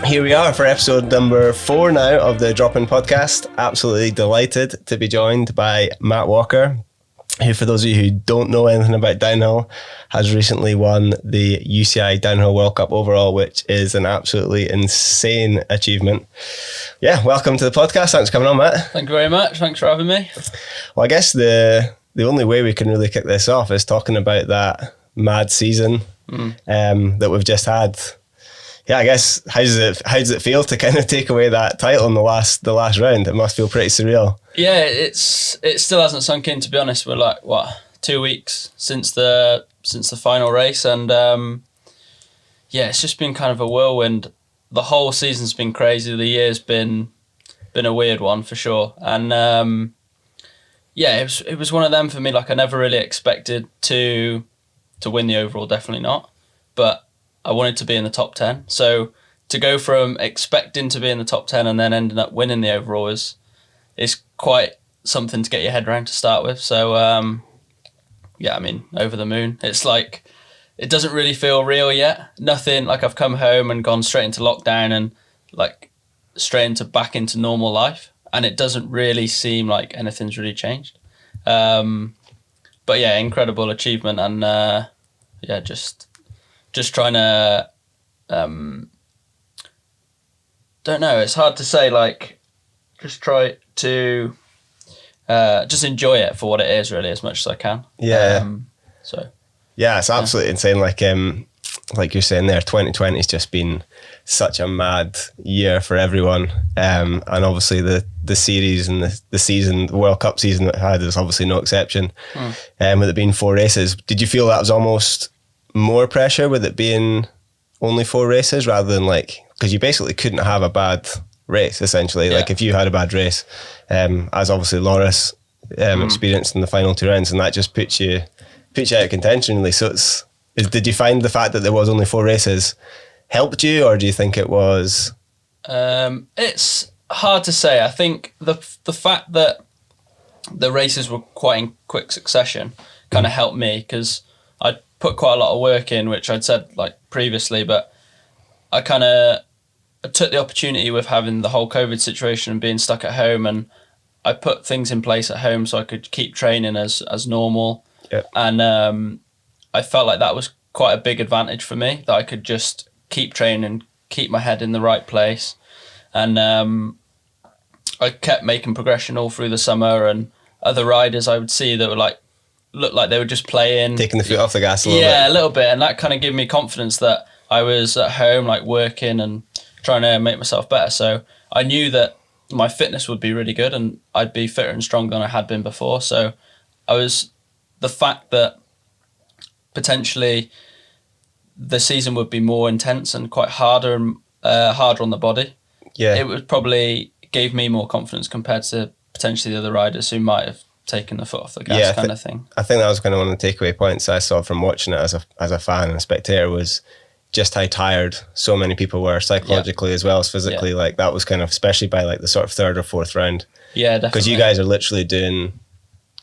Here we are for episode number 4 now of the Drop-In podcast. Absolutely delighted to be joined by Matt Walker, who, for those of you who don't know anything about downhill, has recently won the UCI Downhill World Cup overall, which is an absolutely insane achievement. Yeah, welcome to the podcast. Thanks for coming on, Matt. Thank you very much. Thanks for having me. Well, I guess the only way we can really kick this off is talking about that mad season that we've just had. Yeah, I guess how does it feel to kind of take away that title in the last round? It must feel pretty surreal. Yeah, it still hasn't sunk in, to be honest. We're like 2 weeks since the final race, and yeah, it's just been kind of a whirlwind. The whole season's been crazy. The year's been a weird one for sure, and yeah, it was one of them for me. Like, I never really expected to win the overall, definitely not, but I wanted to be in the top 10. So to go from expecting to be in the top 10 and then ending up winning the overall is quite something to get your head around to start with. So yeah, I mean, over the moon. It's like, it doesn't really feel real yet. Nothing, like, I've come home and gone straight into lockdown and like straight back into normal life, and it doesn't really seem like anything's really changed. But yeah, incredible achievement, and yeah, just trying to, don't know, it's hard to say, like, just try to just enjoy it for what it is, really, as much as I can. Yeah. So. Yeah, it's absolutely insane. Like you're saying there, 2020 has just been such a mad year for everyone. And obviously the series and the season, the World Cup season that it had is obviously no exception. With it being 4 races, did you feel that was almost more pressure with it being only 4 races rather than, like, because you basically couldn't have a bad race essentially? Yeah. Like, if you had a bad race, as obviously Loris experienced in the final 2 rounds, and that just puts you out of contention, really. So did you find the fact that there was only 4 races helped you, or do you think it was? It's hard to say. I think the fact that the races were quite in quick succession kind of helped me, because I put quite a lot of work in, which I'd said, like, previously, but I took the opportunity with having the whole COVID situation and being stuck at home, and I put things in place at home so I could keep training as normal. Yep. And I felt like that was quite a big advantage for me, that I could just keep training, keep my head in the right place. And I kept making progression all through the summer, and other riders I would see that were looked like they were just playing, taking the foot off the gas a little bit. Yeah, a little bit, and that kind of gave me confidence that I was at home, like, working and trying to make myself better. So I knew that my fitness would be really good, and I'd be fitter and stronger than I had been before. So the fact that potentially the season would be more intense and quite harder and harder on the body, yeah, it would probably gave me more confidence compared to potentially the other riders who might have taken the foot off the gas, kind of thing. I think that was kind of one of the takeaway points I saw from watching it as a fan and a spectator, was just how tired so many people were, psychologically as well as physically. Yeah. Like, that was kind of, especially by like the sort of 3rd or 4th round. Yeah, definitely. Because you guys are literally doing,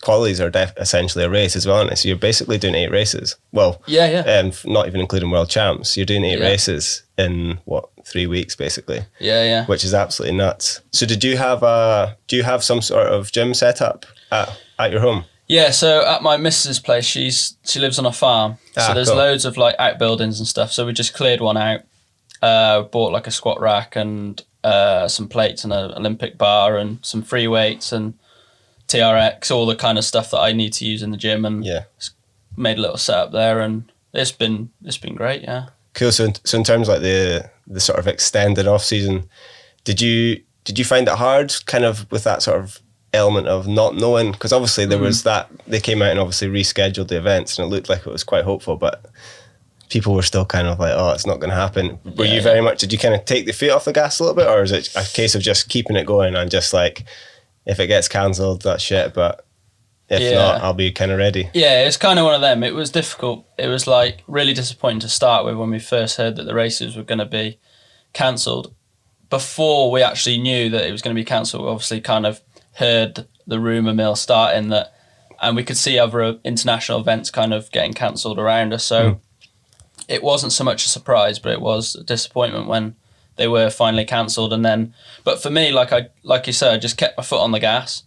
qualies are essentially a race as well, aren't they? So you're basically doing 8 races. Well, yeah. Not even including world champs. You're doing 8 races in 3 weeks, basically. Yeah. Which is absolutely nuts. So do you have some sort of gym set up at your home? Yeah, so at my missus' place, she lives on a farm. So there's loads of, like, outbuildings and stuff. So we just cleared one out, bought like a squat rack and some plates and an Olympic bar and some free weights and TRX, all the kind of stuff that I need to use in the gym, and made a little setup there, and it's been great. Yeah. Cool. So in terms of, like, the sort of extended off season, did you find it hard, kind of, with that sort of element of not knowing? Because obviously there was that, they came out and obviously rescheduled the events, and it looked like it was quite hopeful, but people were still kind of like, oh, it's not going to happen. Were you very much, did you kind of take the foot off the gas a little bit, or is it a case of just keeping it going and just like, if it gets cancelled, that's shit, but if not, I'll be kind of ready? Yeah, it's kind of one of them. It was difficult. It was, like, really disappointing to start with when we first heard that the races were going to be cancelled. Before we actually knew that it was going to be cancelled, we obviously kind of heard the rumour mill starting that, and we could see other international events kind of getting cancelled around us. So it wasn't so much a surprise, but it was a disappointment when they were finally cancelled. And then, but for me, like you said, I just kept my foot on the gas,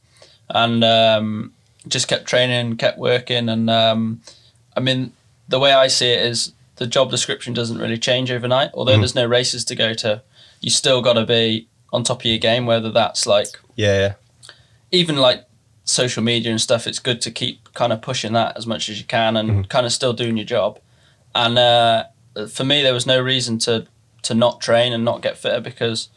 and just kept training, kept working, and I mean, the way I see it is the job description doesn't really change overnight. Although there's no races to go to, you still got to be on top of your game. Whether that's like even like social media and stuff, it's good to keep kind of pushing that as much as you can and kind of still doing your job. And for me, there was no reason to not train and not get fitter, because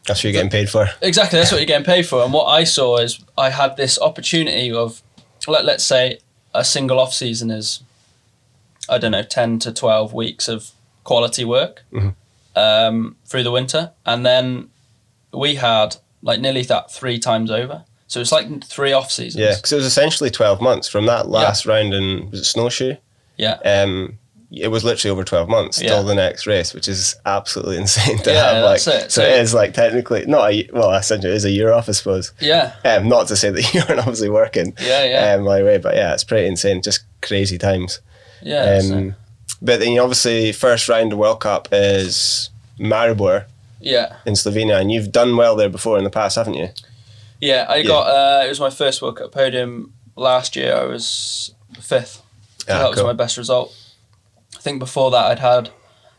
that's what you're getting paid for. Exactly, that's what you're getting paid for. And what I saw is I had this opportunity of, let's say a single off season is, I don't know, 10 to 12 weeks of quality work through the winter. And then we had like nearly that 3 times over. So it's like 3 off seasons. Yeah, because it was essentially 12 months from that last round in, was it Snowshoe? Yeah. It was literally over 12 months till the next race, which is absolutely insane to have. That's like, it. So it is like technically, essentially it is a year off, I suppose. Yeah. Not to say that you aren't obviously working my way, but yeah, it's pretty insane. Just crazy times. Yeah. But then obviously first round of World Cup is Maribor in Slovenia, and you've done well there before in the past, haven't you? Yeah, I got, it was my first World Cup podium last year. I was 5th. So that was my best result. I think before that I'd had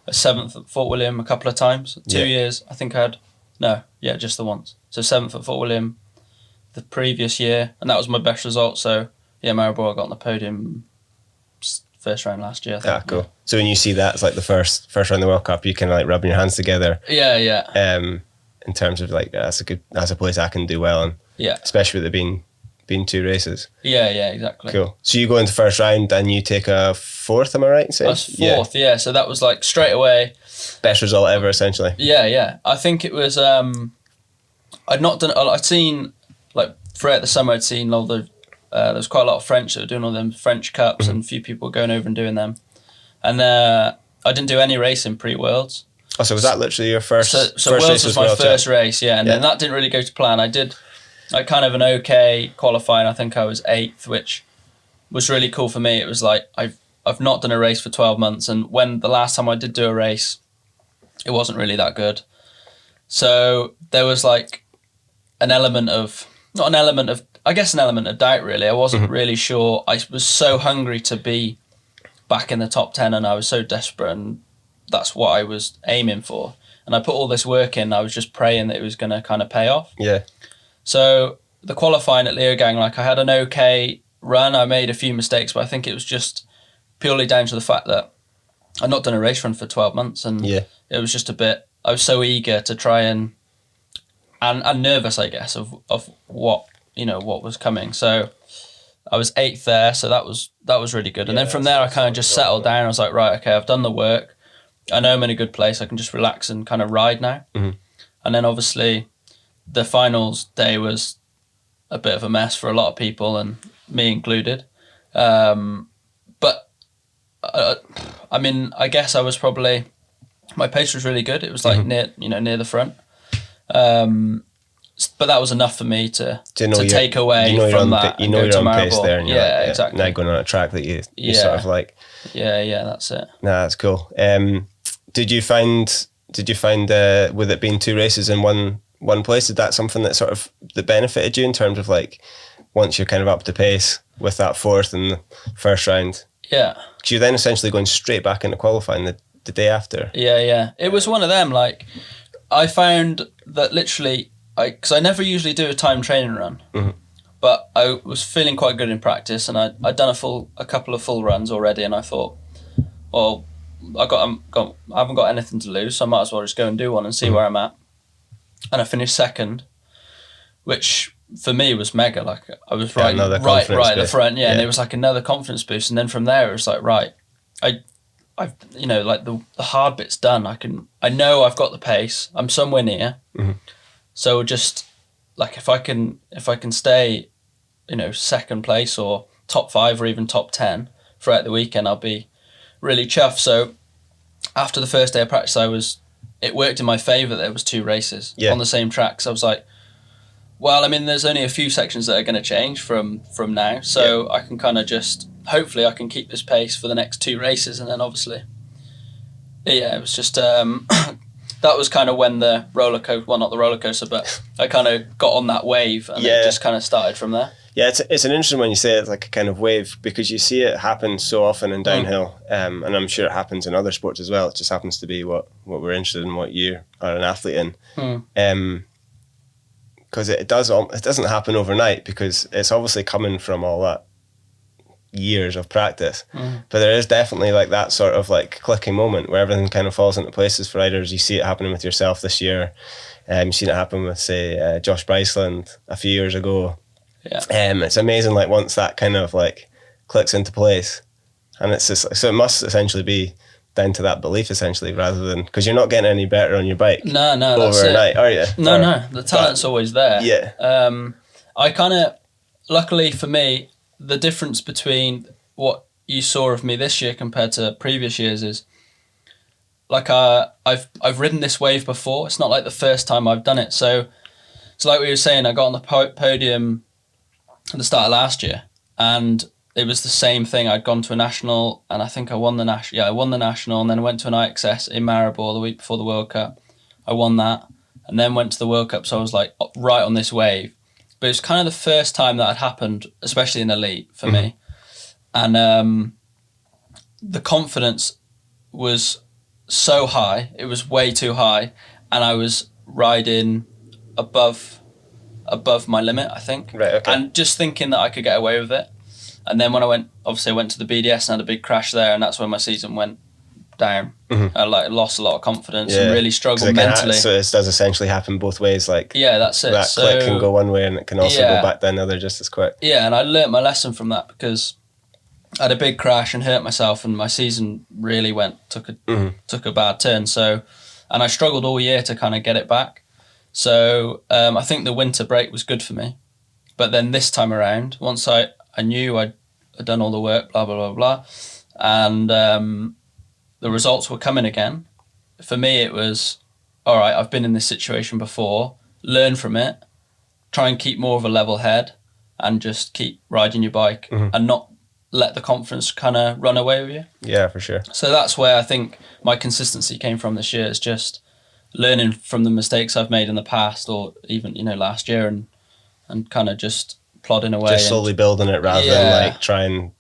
a 7th at Fort William a couple of times. 2 years, I think just the once. So 7th at Fort William the previous year, and that was my best result. So yeah, Maribor, I got on the podium first round last year, I think. Cool. So when you see that, it's like the first round of the World Cup, you kind of like rubbing your hands together. Yeah. In terms of like, that's a place I can do well in. Yeah. Especially with it being 2 races. Yeah, exactly. Cool. So you go into first round and you take a 4th, am I right in saying? I was 4th, yeah. So that was like straight away. Best result ever, essentially. Yeah. I think it was, I'd seen, like throughout the summer, I'd seen all the, there was quite a lot of French that were doing all them French Cups and a few people going over and doing them. And I didn't do any racing pre-Worlds. Oh, so was that literally your first? So Worlds was my first race, and then that didn't really go to plan. I did like kind of an okay qualifying. I think I was 8th, which was really cool for me. It was like I've not done a race for 12 months, and when the last time I did do a race, it wasn't really that good. So there was like an element of doubt, really. I wasn't really sure. I was so hungry to be back in the top 10, and I was so desperate, and that's what I was aiming for. And I put all this work in. I was just praying that it was going to kind of pay off. Yeah. So the qualifying at Leogang, like I had an okay run. I made a few mistakes, but I think it was just purely down to the fact that I'd not done a race run for 12 months. And it was just a bit, I was so eager to try and nervous, I guess, of what, what was coming. So I was 8th there. So that was really good. And then from there, I kind of just settled down. I was like, right, okay, I've done the work. I know I'm in a good place. I can just relax and kind of ride now. And then obviously the finals day was a bit of a mess for a lot of people, and me included. But I mean, I guess I was probably, my pace was really good. It was like near the front. But that was enough for me to take away from that. You know your own pace there. And exactly. Now going on a track that you sort of like. Yeah, that's it. Nah, that's cool. Did you find with it being 2 races in one place, is that something that benefited you in terms of like once you're kind of up to pace with that 4th in the first round? Yeah. So you're then essentially going straight back into qualifying the day after. Yeah. It was one of them. Like I found that literally, because I never usually do a time training run, but I was feeling quite good in practice, and I'd done a couple of full runs already, and I thought, well, I haven't got anything to lose, so I might as well just go and do one and see where I'm at. And I finished 2nd, which for me was mega. Like I was right at the front, and it was like another confidence boost. And then from there, it was like, right, I've like the hard bit's done. I know I've got the pace. I'm somewhere near. So just like if I can stay, 2nd place or top 5 or even top 10 throughout the weekend, I'll be really chuffed. So after the first day of practice, it worked in my favour that there was 2 races on the same track. So I was like, well, I mean, there's only a few sections that are going to change from now. So I can kind of just, hopefully I can keep this pace for the next 2 races. And then obviously, it was just that was kind of when the roller coaster, well, not the roller coaster, but I kind of got on that wave, and it just kind of started from there. Yeah, it's an interesting when you say it's like a kind of wave, because you see it happen so often in downhill, and I'm sure it happens in other sports as well. It just happens to be what we're interested in, what you are an athlete in. Because it doesn't happen overnight, because it's obviously coming from all that years of practice. But there is definitely like that sort of like clicking moment where everything kind of falls into places for riders. You see it happening with yourself this year. You've seen it happen with, say, Josh Bryceland a few years ago. Yeah. It's amazing, like, once that kind of like clicks into place, and it's just, so it must essentially be down to that belief, essentially, rather than, because you're not getting any better on your bike overnight, are you? No, the talent's always there. Yeah. I kind of, luckily for me, the difference between what you saw of me this year compared to previous years is, like, I've ridden this wave before. It's not like the first time I've done it. So like we were saying, I got on the podium at the start of last year, and it was the same thing. I'd gone to a national, and I think I won the national. Yeah, I won the national, and then I went to an IXS in Maribor the week before the World Cup. I won that, and then went to the World Cup. So I was like right on this wave. But it was kind of the first time that had happened, especially in elite for me, and the confidence was so high. It was way too high, and I was riding above my limit, I think. Right. Okay. And just thinking that I could get away with it. And then when I went to the BDS and had a big crash there, and that's when my season went down. I lost a lot of confidence and really struggled mentally. So it does essentially happen both ways. Like, yeah, that's it. That click can go one way, and it can also go back down the other just as quick. Yeah, and I learnt my lesson from that, because I had a big crash and hurt myself, and my season really took a bad turn. So, and I struggled all year to kind of get it back. So I think the winter break was good for me. But then this time around, once I knew I'd done all the work, blah, blah, blah, blah, and the results were coming again, for me it was, all right, I've been in this situation before, learn from it, try and keep more of a level head, and just keep riding your bike and not let the confidence kind of run away with you. Yeah, for sure. So that's where I think my consistency came from this year, is just learning from the mistakes I've made in the past, or even, last year, and kind of just plodding away. Just slowly building it rather than like try and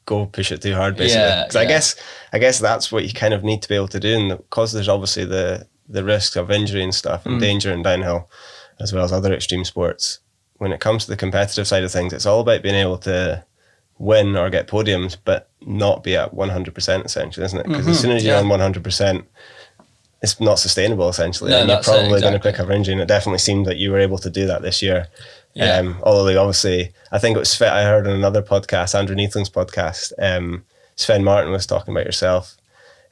go push it too hard, basically. Because I guess that's what you kind of need to be able to do, and because there's obviously the risk of injury and stuff and danger in downhill, as well as other extreme sports. When it comes to the competitive side of things, it's all about being able to win or get podiums, but not be at 100%, essentially, isn't it? Because as soon as you're on 100%, it's not sustainable, essentially, and you're probably going to pick up injury. And it definitely seemed that you were able to do that this year. Although obviously, I think it was I heard on another podcast, Andrew Neathling's podcast, Sven Martin was talking about yourself,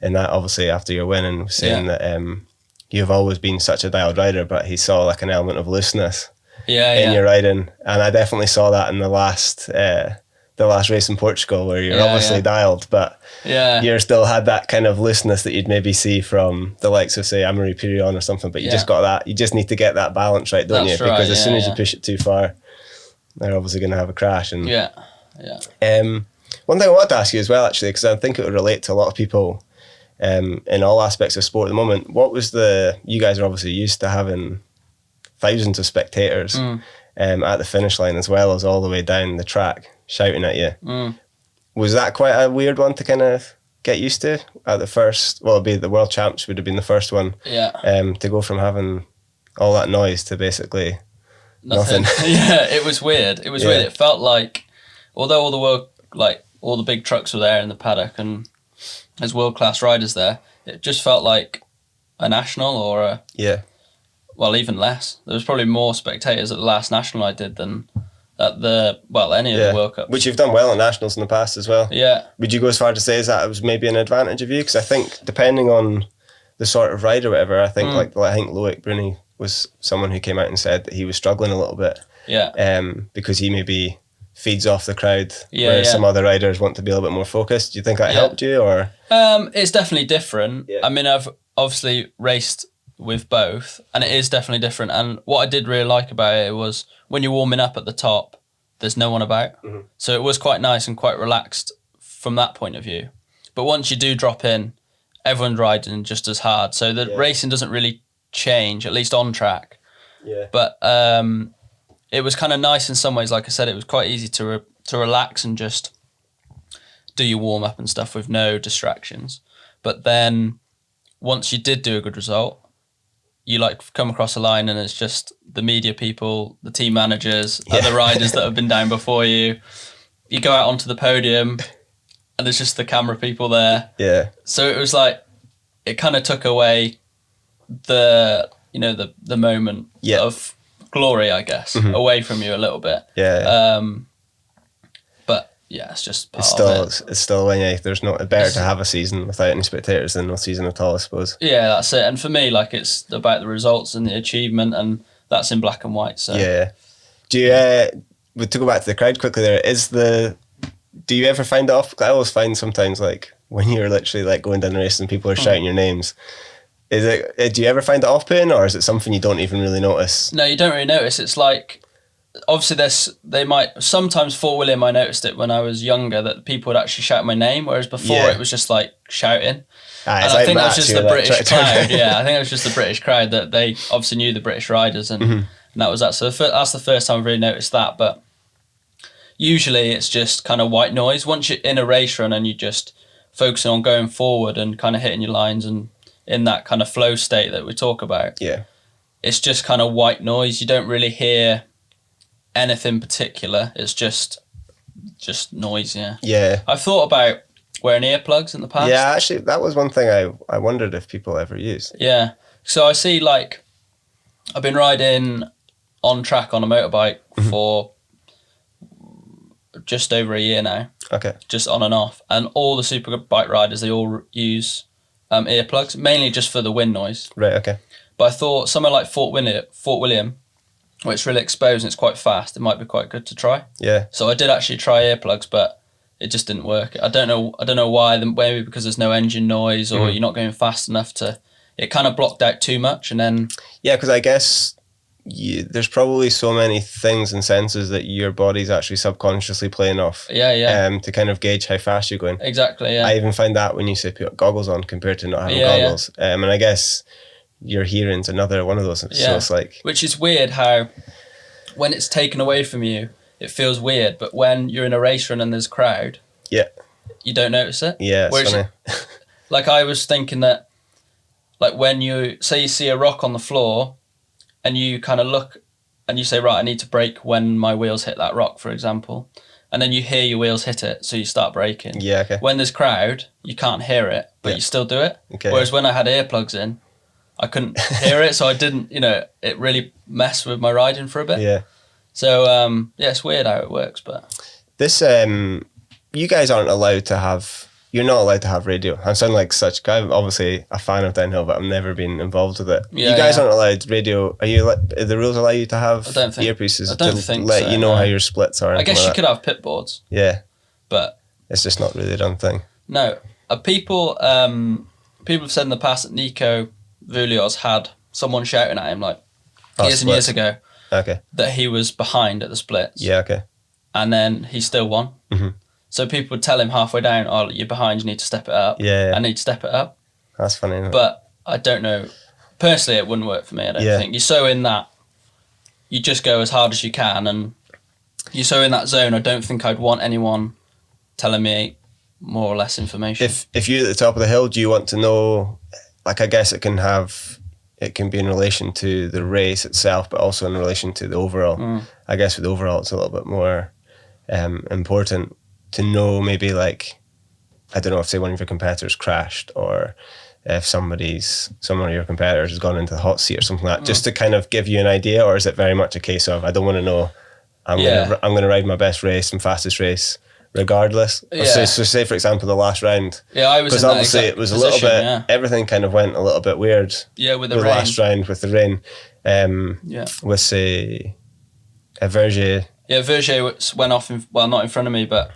and that obviously after your win, and was saying that you've always been such a dialed rider, but he saw like an element of looseness in your riding, and I definitely saw that in the last race in Portugal, where you're obviously dialed, but you still had that kind of looseness that you'd maybe see from the likes of, say, Amaury Pirion or something, but you just got that, you just need to get that balance right, don't you? Because as soon as you push it too far, they're obviously going to have a crash. And one thing I wanted to ask you as well, actually, because I think it would relate to a lot of people in all aspects of sport at the moment. What was you guys are obviously used to having thousands of spectators at the finish line, as well as all the way down the track shouting at you. Was that quite a weird one to kind of get used to at the first? Well, it'd be the World Champs would have been the first one. To go from having all that noise to basically nothing. It was weird. It was weird. It felt like, although all the big trucks were there in the paddock and there's world-class riders there, it just felt like a national or well, even less. There was probably more spectators at the last national I did than at any of the World Cups. Which you've done well at nationals in the past as well. Yeah. Would you go as far to say that it was maybe an advantage of you? Because I think depending on the sort of rider or whatever, I think I think Loic Bruni was someone who came out and said that he was struggling a little bit. Because he maybe feeds off the crowd, whereas some other riders want to be a little bit more focused. Do you think that helped you, or? It's definitely different. I mean, I've obviously raced with both, and it is definitely different. And what I did really like about it was when you're warming up at the top, there's no one about. So it was quite nice and quite relaxed from that point of view. But once you do drop in, everyone's riding just as hard. So the racing doesn't really change, at least on track. Yeah. But it was kind of nice in some ways. Like I said, it was quite easy to relax and just do your warm up and stuff with no distractions. But then once you did do a good result, you like come across a line and it's just the media people, the team managers, other riders that have been down before you. You go out onto the podium and there's just the camera people there. Yeah. So it was like, it kind of took away the moment of glory, I guess, away from you a little bit. Yeah. But yeah, it's just part of it. It's still there's no better to have a season without any spectators than no season at all, I suppose. Yeah, that's it. And for me, like, it's about the results and the achievement, and that's in black and white. So yeah. Do you to go back to the crowd quickly? Do you ever find it off? I always find sometimes, like, when you're literally like going down the race and people are shouting your names. Do you ever find it off-putting, or is it something you don't even really notice? No, you don't really notice. It's like, obviously they might, sometimes Fort William, I noticed it when I was younger, that people would actually shout my name, whereas before it was just like shouting. And I think that was just the British crowd. Yeah, I think it was just the British crowd that they obviously knew the British riders, and that was that. So that's the first time I've really noticed that. But usually it's just kind of white noise. Once you're in a race run and you're just focusing on going forward and kind of hitting your lines and in that kind of flow state that we talk about, it's just kind of white noise. You don't really hear anything particular. It's just noise. Yeah. I've thought about wearing earplugs in the past. Yeah, actually, that was one thing I wondered if people ever used. Yeah. So I see, like, I've been riding on track on a motorbike for just over a year now. Okay. Just on and off. And all the super bike riders, they all use earplugs, mainly just for the wind noise. Right, okay. But I thought somewhere like Fort William, where it's really exposed and it's quite fast, it might be quite good to try. Yeah. So I did actually try earplugs, but it just didn't work. I don't know why. Maybe because there's no engine noise, or you're not going fast enough to. It kind of blocked out too much, and then. Yeah, because I guess there's probably so many things and senses that your body's actually subconsciously playing off. Yeah. To kind of gauge how fast you're going. Exactly. Yeah. I even find that when you say put goggles on compared to not having goggles. And I guess your hearing's another one of those. Yeah. So it's like. Which is weird how, when it's taken away from you, it feels weird, but when you're in a race run and there's a crowd, you don't notice it. Yeah, it's funny. Like, I was thinking that, like, when you see a rock on the floor and you kind of look and you say, right, I need to brake when my wheels hit that rock, for example, and then you hear your wheels hit it, so you start braking. Yeah, okay. When there's crowd, you can't hear it, but you still do it. Okay. Whereas when I had earplugs in, I couldn't hear it, so I didn't, it really messed with my riding for a bit. Yeah. So, it's weird how it works, but... This, you guys aren't allowed to have... You're not allowed to have radio. I'm sounding like such... I'm obviously a fan of downhill, but I've never been involved with it. Yeah, you guys aren't allowed radio. The rules allow you to have earpieces to let you know how your splits are? I guess you could have pit boards. Yeah. But... It's just not really a done thing. No. People have said in the past that Nico Voulios had someone shouting at him, like, years and years ago. Okay. That he was behind at the splits. Yeah, okay. And then he still won. Mm-hmm. So people would tell him halfway down, oh, you're behind, you need to step it up. Yeah. I need to step it up. That's funny, isn't it? But I don't know. Personally, it wouldn't work for me, I don't think. You're so in that, you just go as hard as you can, and you're so in that zone, I don't think I'd want anyone telling me more or less information. If you're at the top of the hill, do you want to know, like, I guess it can be in relation to the race itself, but also in relation to the overall. I guess with the overall, it's a little bit more important to know, maybe, like, I don't know, if say one of your competitors crashed, or if someone of your competitors has gone into the hot seat or something like that, just to kind of give you an idea, or is it very much a case of, I don't want to know, I'm going to ride my best race and fastest race regardless. So say, for example, the last round. Yeah, I was in that, because obviously it was position, a little bit, everything kind of went a little bit weird. Yeah, with the rain. Last round with the rain. With, say, a Vergier. Yeah, Vergier went off, not in front of me, but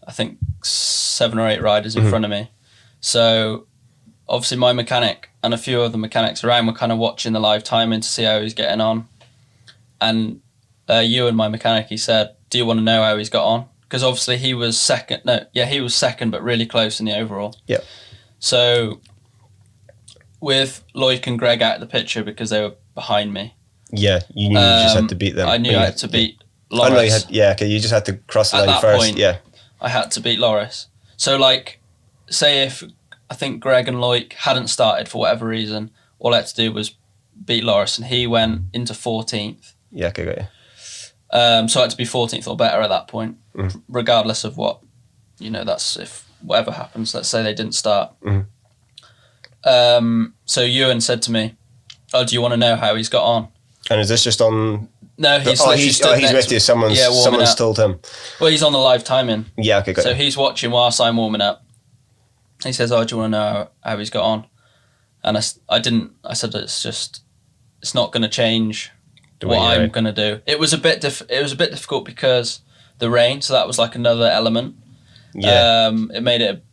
I think 7 or 8 riders in front of me. So obviously my mechanic and a few other mechanics around were kind of watching the live timing to see how he's getting on. And Ewan, my mechanic, he said, do you want to know how he's got on? Because obviously he was second, but really close in the overall. Yeah. So with Loic and Greg out of the picture because they were behind me. Yeah, you knew you just had to beat them. I knew I had to beat Loris. Oh, no, you just had to cross the line first. Point, yeah. I had to beat Loris. So, like, say if I think Greg and Loic hadn't started for whatever reason, all I had to do was beat Loris, and he went into 14th. Yeah, okay, got you. So I had to be 14th or better at that point, regardless of what, that's if whatever happens. Let's say they didn't start. So Ewan said to me, "Oh, do you want to know how he's got on?" And is this just on? No, he's with you. Someone's told him. Well, he's on the live timing. Yeah, okay, got So you. he's watching whilst I'm warming up. He says, "Oh, do you want to know how he's got on?" And I didn't. I said, it's not going to change what I'm going to do. It was a bit difficult because the rain. So that was like another element. Yeah. It made it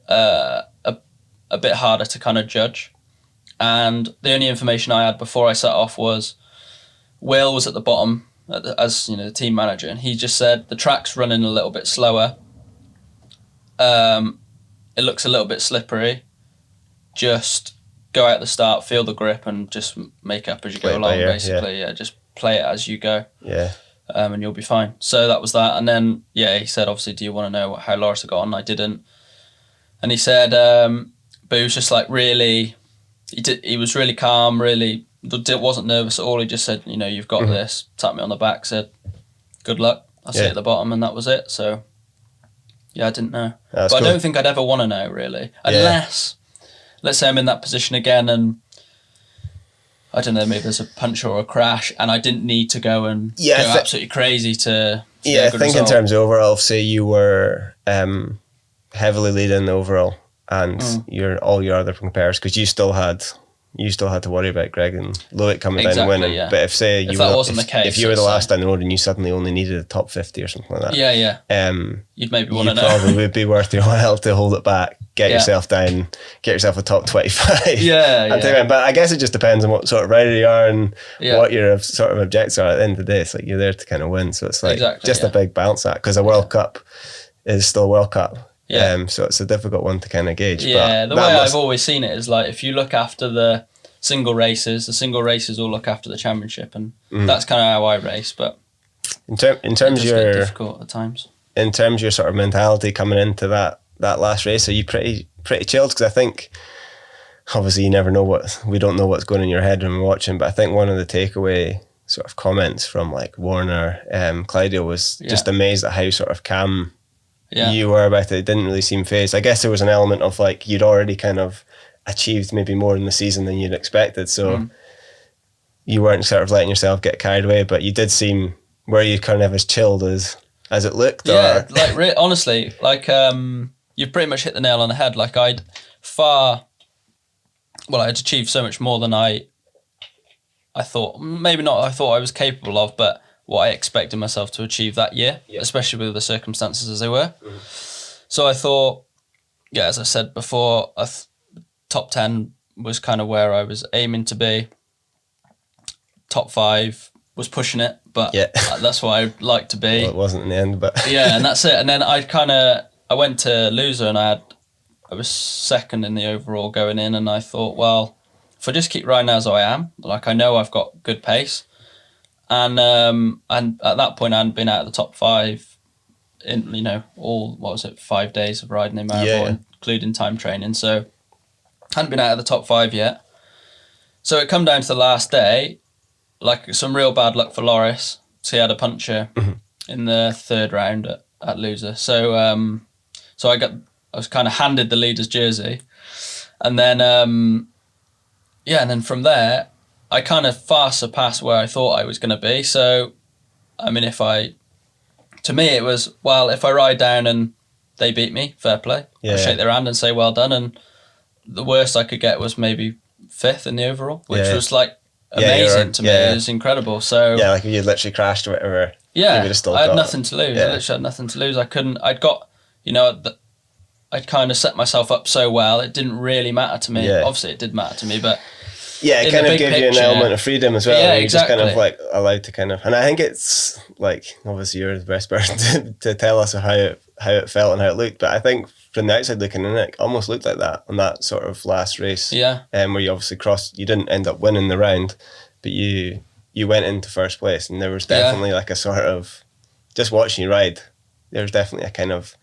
a bit harder to kind of judge. And the only information I had before I set off was Will was at the bottom as the team manager, and he just said the track's running a little bit slower. It looks a little bit slippery. Just go out the start, feel the grip, and just make up as you go along. Basically, just play it as you go. Yeah. And you'll be fine. So that was that. And then he said, obviously, do you want to know how Loris had got on? I didn't. And he said, but he was just like really. He was really calm, really wasn't nervous at all. He just said, you've got this, tapped me on the back, said, good luck, I'll see you at the bottom, and that was it. So, I didn't know. But cool. I don't think I'd ever want to know, really. Unless, let's say I'm in that position again and, I don't know, maybe there's a punch or a crash and I didn't need to go and go absolutely crazy to get a good result. In terms of overall, say you were heavily leading the overall, and all your other compares, because you still had to worry about Greg and Loic coming down and winning. Yeah. But if you were the last down the road and you suddenly only needed a top 50 or something like that, you'd maybe want to know. Probably would be worth your while to hold it back, get yourself down, get yourself a top 25. But I guess it just depends on what sort of rider you are and what your sort of objectives are. At the end of the day, it's like you're there to kind of win, so it's like a big balance act, because a World Cup is still a World Cup. So it's a difficult one to kind of gauge. Yeah, the way I've always seen it is like if you look after the single races will look after the championship, and that's kind of how I race. But in terms of your difficult at times. In terms of your sort of mentality coming into that last race, are you pretty chilled? Because I think obviously you never know we don't know what's going in your head when we're watching. But I think one of the takeaway sort of comments from like Warner, Clydio was just amazed at how sort of calm. You were about it. It didn't really seem phased. I guess there was an element of like you'd already kind of achieved maybe more in the season than you'd expected, so you weren't sort of letting yourself get carried away, but you did seem, were you kind of as chilled as it looked? Yeah, or? Honestly, you've pretty much hit the nail on the head. Like I'd achieved so much more than I thought. Maybe not I thought I was capable of, but what I expected myself to achieve that year, especially with the circumstances as they were. So I thought, as I said before, top 10 was kind of where I was aiming to be. Top 5 was pushing it, but that's what I'd like to be. Well, it wasn't in the end, but... and that's it. And then I went to loser and I was second in the overall going in, and I thought, well, if I just keep riding as I am, like I know I've got good pace, and at that point I hadn't been out of the top 5 in, all, 5 days of riding in Maribor, including time training, so hadn't been out of the top 5 yet. So it come down to the last day, like some real bad luck for Loris. So he had a puncture in the 3rd round at loser. So I was kind of handed the leader's jersey, and then and then from there I kind of far surpassed where I thought I was going to be. So I mean, to me it was, well, if I ride down and they beat me, fair play. I shake their hand and say well done, and the worst I could get was maybe 5th in the overall, which was like amazing to me. It was incredible. So like if you literally crashed or whatever, you would have still I had nothing to lose. I literally had nothing to lose. I'd kind of set myself up so well, it didn't really matter to me. Obviously it did matter to me, but it kind of gave you an element of freedom as well. You're just kind of like allowed to kind of, and I think it's like, obviously you're the best person to tell us how it felt and how it looked, but I think from the outside looking in, it almost looked like that on that sort of last race. Yeah. Where you obviously crossed, you didn't end up winning the round, but you went into first place, and there was definitely like a sort of, just watching you ride, there was definitely a kind of,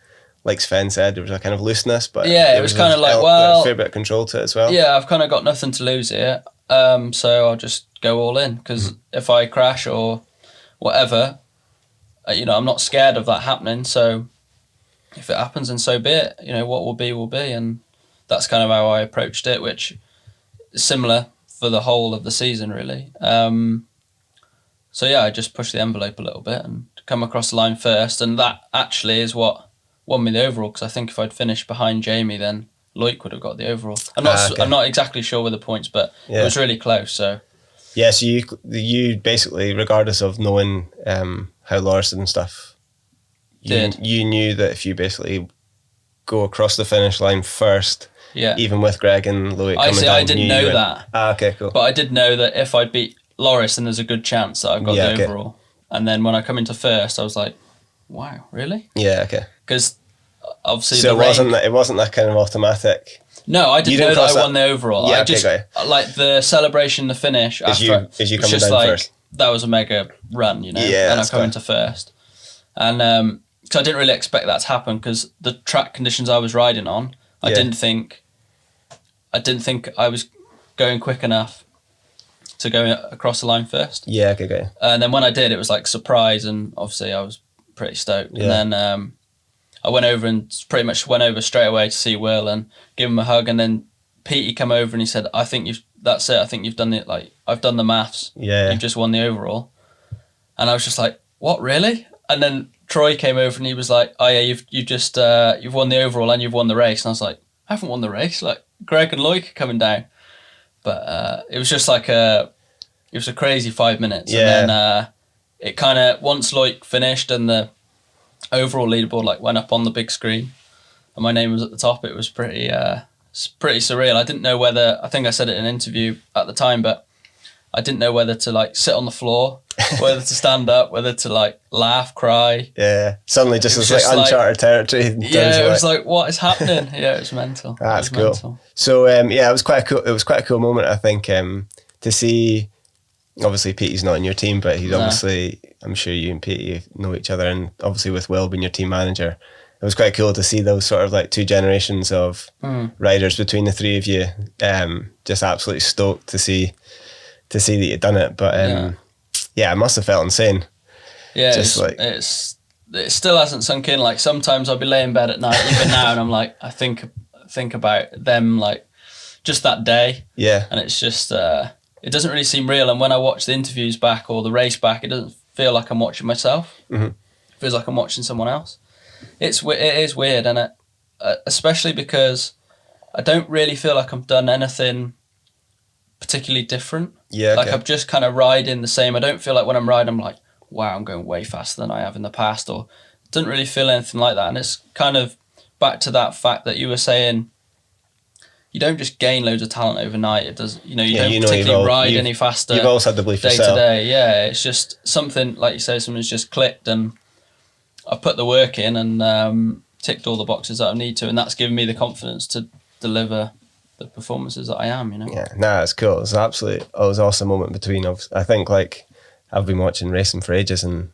like Sven said, there was a kind of looseness, but it was kind of like, a fair bit of control to it as well. Yeah, I've kind of got nothing to lose here, so I'll just go all in, because if I crash or whatever, I'm not scared of that happening, so if it happens, then so be it. What will be, and that's kind of how I approached it, which is similar for the whole of the season, really. So yeah, I just pushed the envelope a little bit and come across the line first, and that actually is what won me the overall, because I think if I'd finished behind Jamie, then Loic would have got the overall. I'm not exactly sure with the points, but it was really close. So yeah, so you basically, regardless of knowing how Loris did and stuff, you knew that if you basically go across the finish line first, even with Greg and Loic coming down, I didn't know that. Okay, cool. But I did know that if I beat Loris, then there's a good chance that I've got the overall. And then when I come into first, I was like, wow, really? Yeah, okay. Because obviously so it wasn't that kind of automatic. No, I didn't know that I won the overall. Yeah, I just like the celebration, the finish. Is you coming down first? That was a mega run, and I come into first, and because I didn't really expect that to happen, because the track conditions I was riding on, I didn't think I was going quick enough to go across the line first. Yeah, okay. And then when I did, it was like surprise, and obviously I was pretty stoked. Yeah. And then I went over and pretty much went over straight away to see Will and give him a hug. And then Petey came over and he said, that's it. I think you've done it. Like, I've done the maths. Yeah. You've just won the overall. And I was just like, what, really? And then Troy came over and he was like, oh yeah, you've won the overall and you've won the race. And I was like, I haven't won the race. Like, Greg and Loic are coming down. But it was just like it was a crazy 5 minutes. Yeah. And then it kind of, once Loic finished and the overall leaderboard like went up on the big screen and my name was at the top, it was pretty surreal. I didn't know whether, I think I said it in an interview at the time, but I didn't know whether to like sit on the floor, whether to stand up, whether to like laugh, cry. Yeah, suddenly just was like uncharted territory. Yeah, it was like, what is happening? Yeah, it was mental. That's cool. Mental. So it was quite a cool moment, I think, to see. Obviously, Petey's not in your team, but he's obviously, I'm sure you and Petey know each other, and obviously with Will being your team manager, it was quite cool to see those sort of like two generations of riders between the three of you. Just absolutely stoked to see that you'd done it. But it must have felt insane. Yeah, it still hasn't sunk in. Like sometimes I'll be laying in bed at night, even now, and I'm like, I think about them like just that day. Yeah, and it's just. It doesn't really seem real, and when I watch the interviews back or the race back, it doesn't feel like I'm watching myself. Mm-hmm. It feels like I'm watching someone else. It is weird, and especially because I don't really feel like I've done anything particularly different. Yeah, like I'm just kind of riding the same. I don't feel like when I'm riding, I'm like, wow, I'm going way faster than I have in the past, or it doesn't really feel anything like that. And it's kind of back to that fact that you were saying. You don't just gain loads of talent overnight. It does, you don't particularly ride any faster. You've always had the belief day yourself. to day. Yeah, it's just something like you say. Something's just clicked, and I've put the work in and ticked all the boxes that I need to, and that's given me the confidence to deliver the performances that I am. Yeah, it's cool. It was awesome moment between. I think like I've been watching racing for ages, and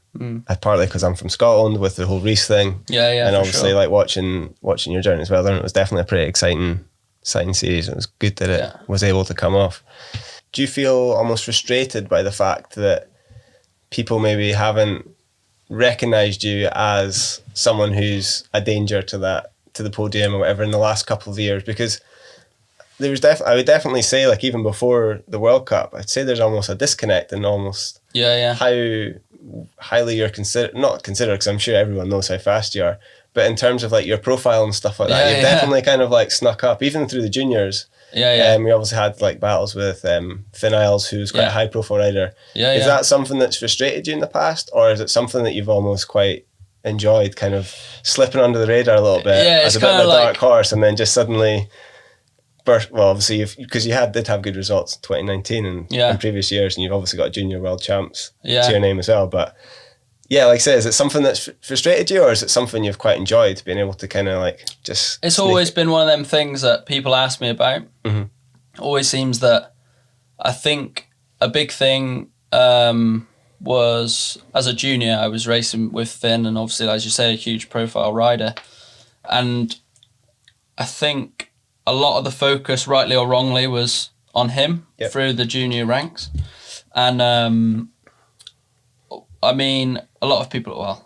partly because I'm from Scotland with the whole Reese thing. Yeah, and obviously like watching your journey as well. And it was definitely a pretty exciting series. It was good that it was able to come off. Do you feel almost frustrated by the fact that people maybe haven't recognised you as someone who's a danger to the podium or whatever in the last couple of years? Because there was I would definitely say, like even before the World Cup, I'd say there's almost a disconnect in almost how highly you're not considered, because I'm sure everyone knows how fast you are. But in terms of like your profile and stuff like that, you've definitely kind of like snuck up, even through the juniors. We obviously had like battles with Finn Isles, who's quite a high profile rider. Is that something that's frustrated you in the past, or is it something that you've almost quite enjoyed, kind of slipping under the radar a little bit as a bit of a dark horse, and then just suddenly burst? Well, obviously, because you did have good results in 2019 and in previous years, and you've obviously got junior world champs to your name as well. But Yeah, like I say, is it something that's frustrated you, or is it something you've quite enjoyed, being able to kind of like just... It's always been one of them things that people ask me about. Mm-hmm. Always seems that I think a big thing was, as a junior, I was racing with Finn, and obviously, as you say, a huge profile rider. And I think a lot of the focus, rightly or wrongly, was on him through the junior ranks. And I mean, a lot of people,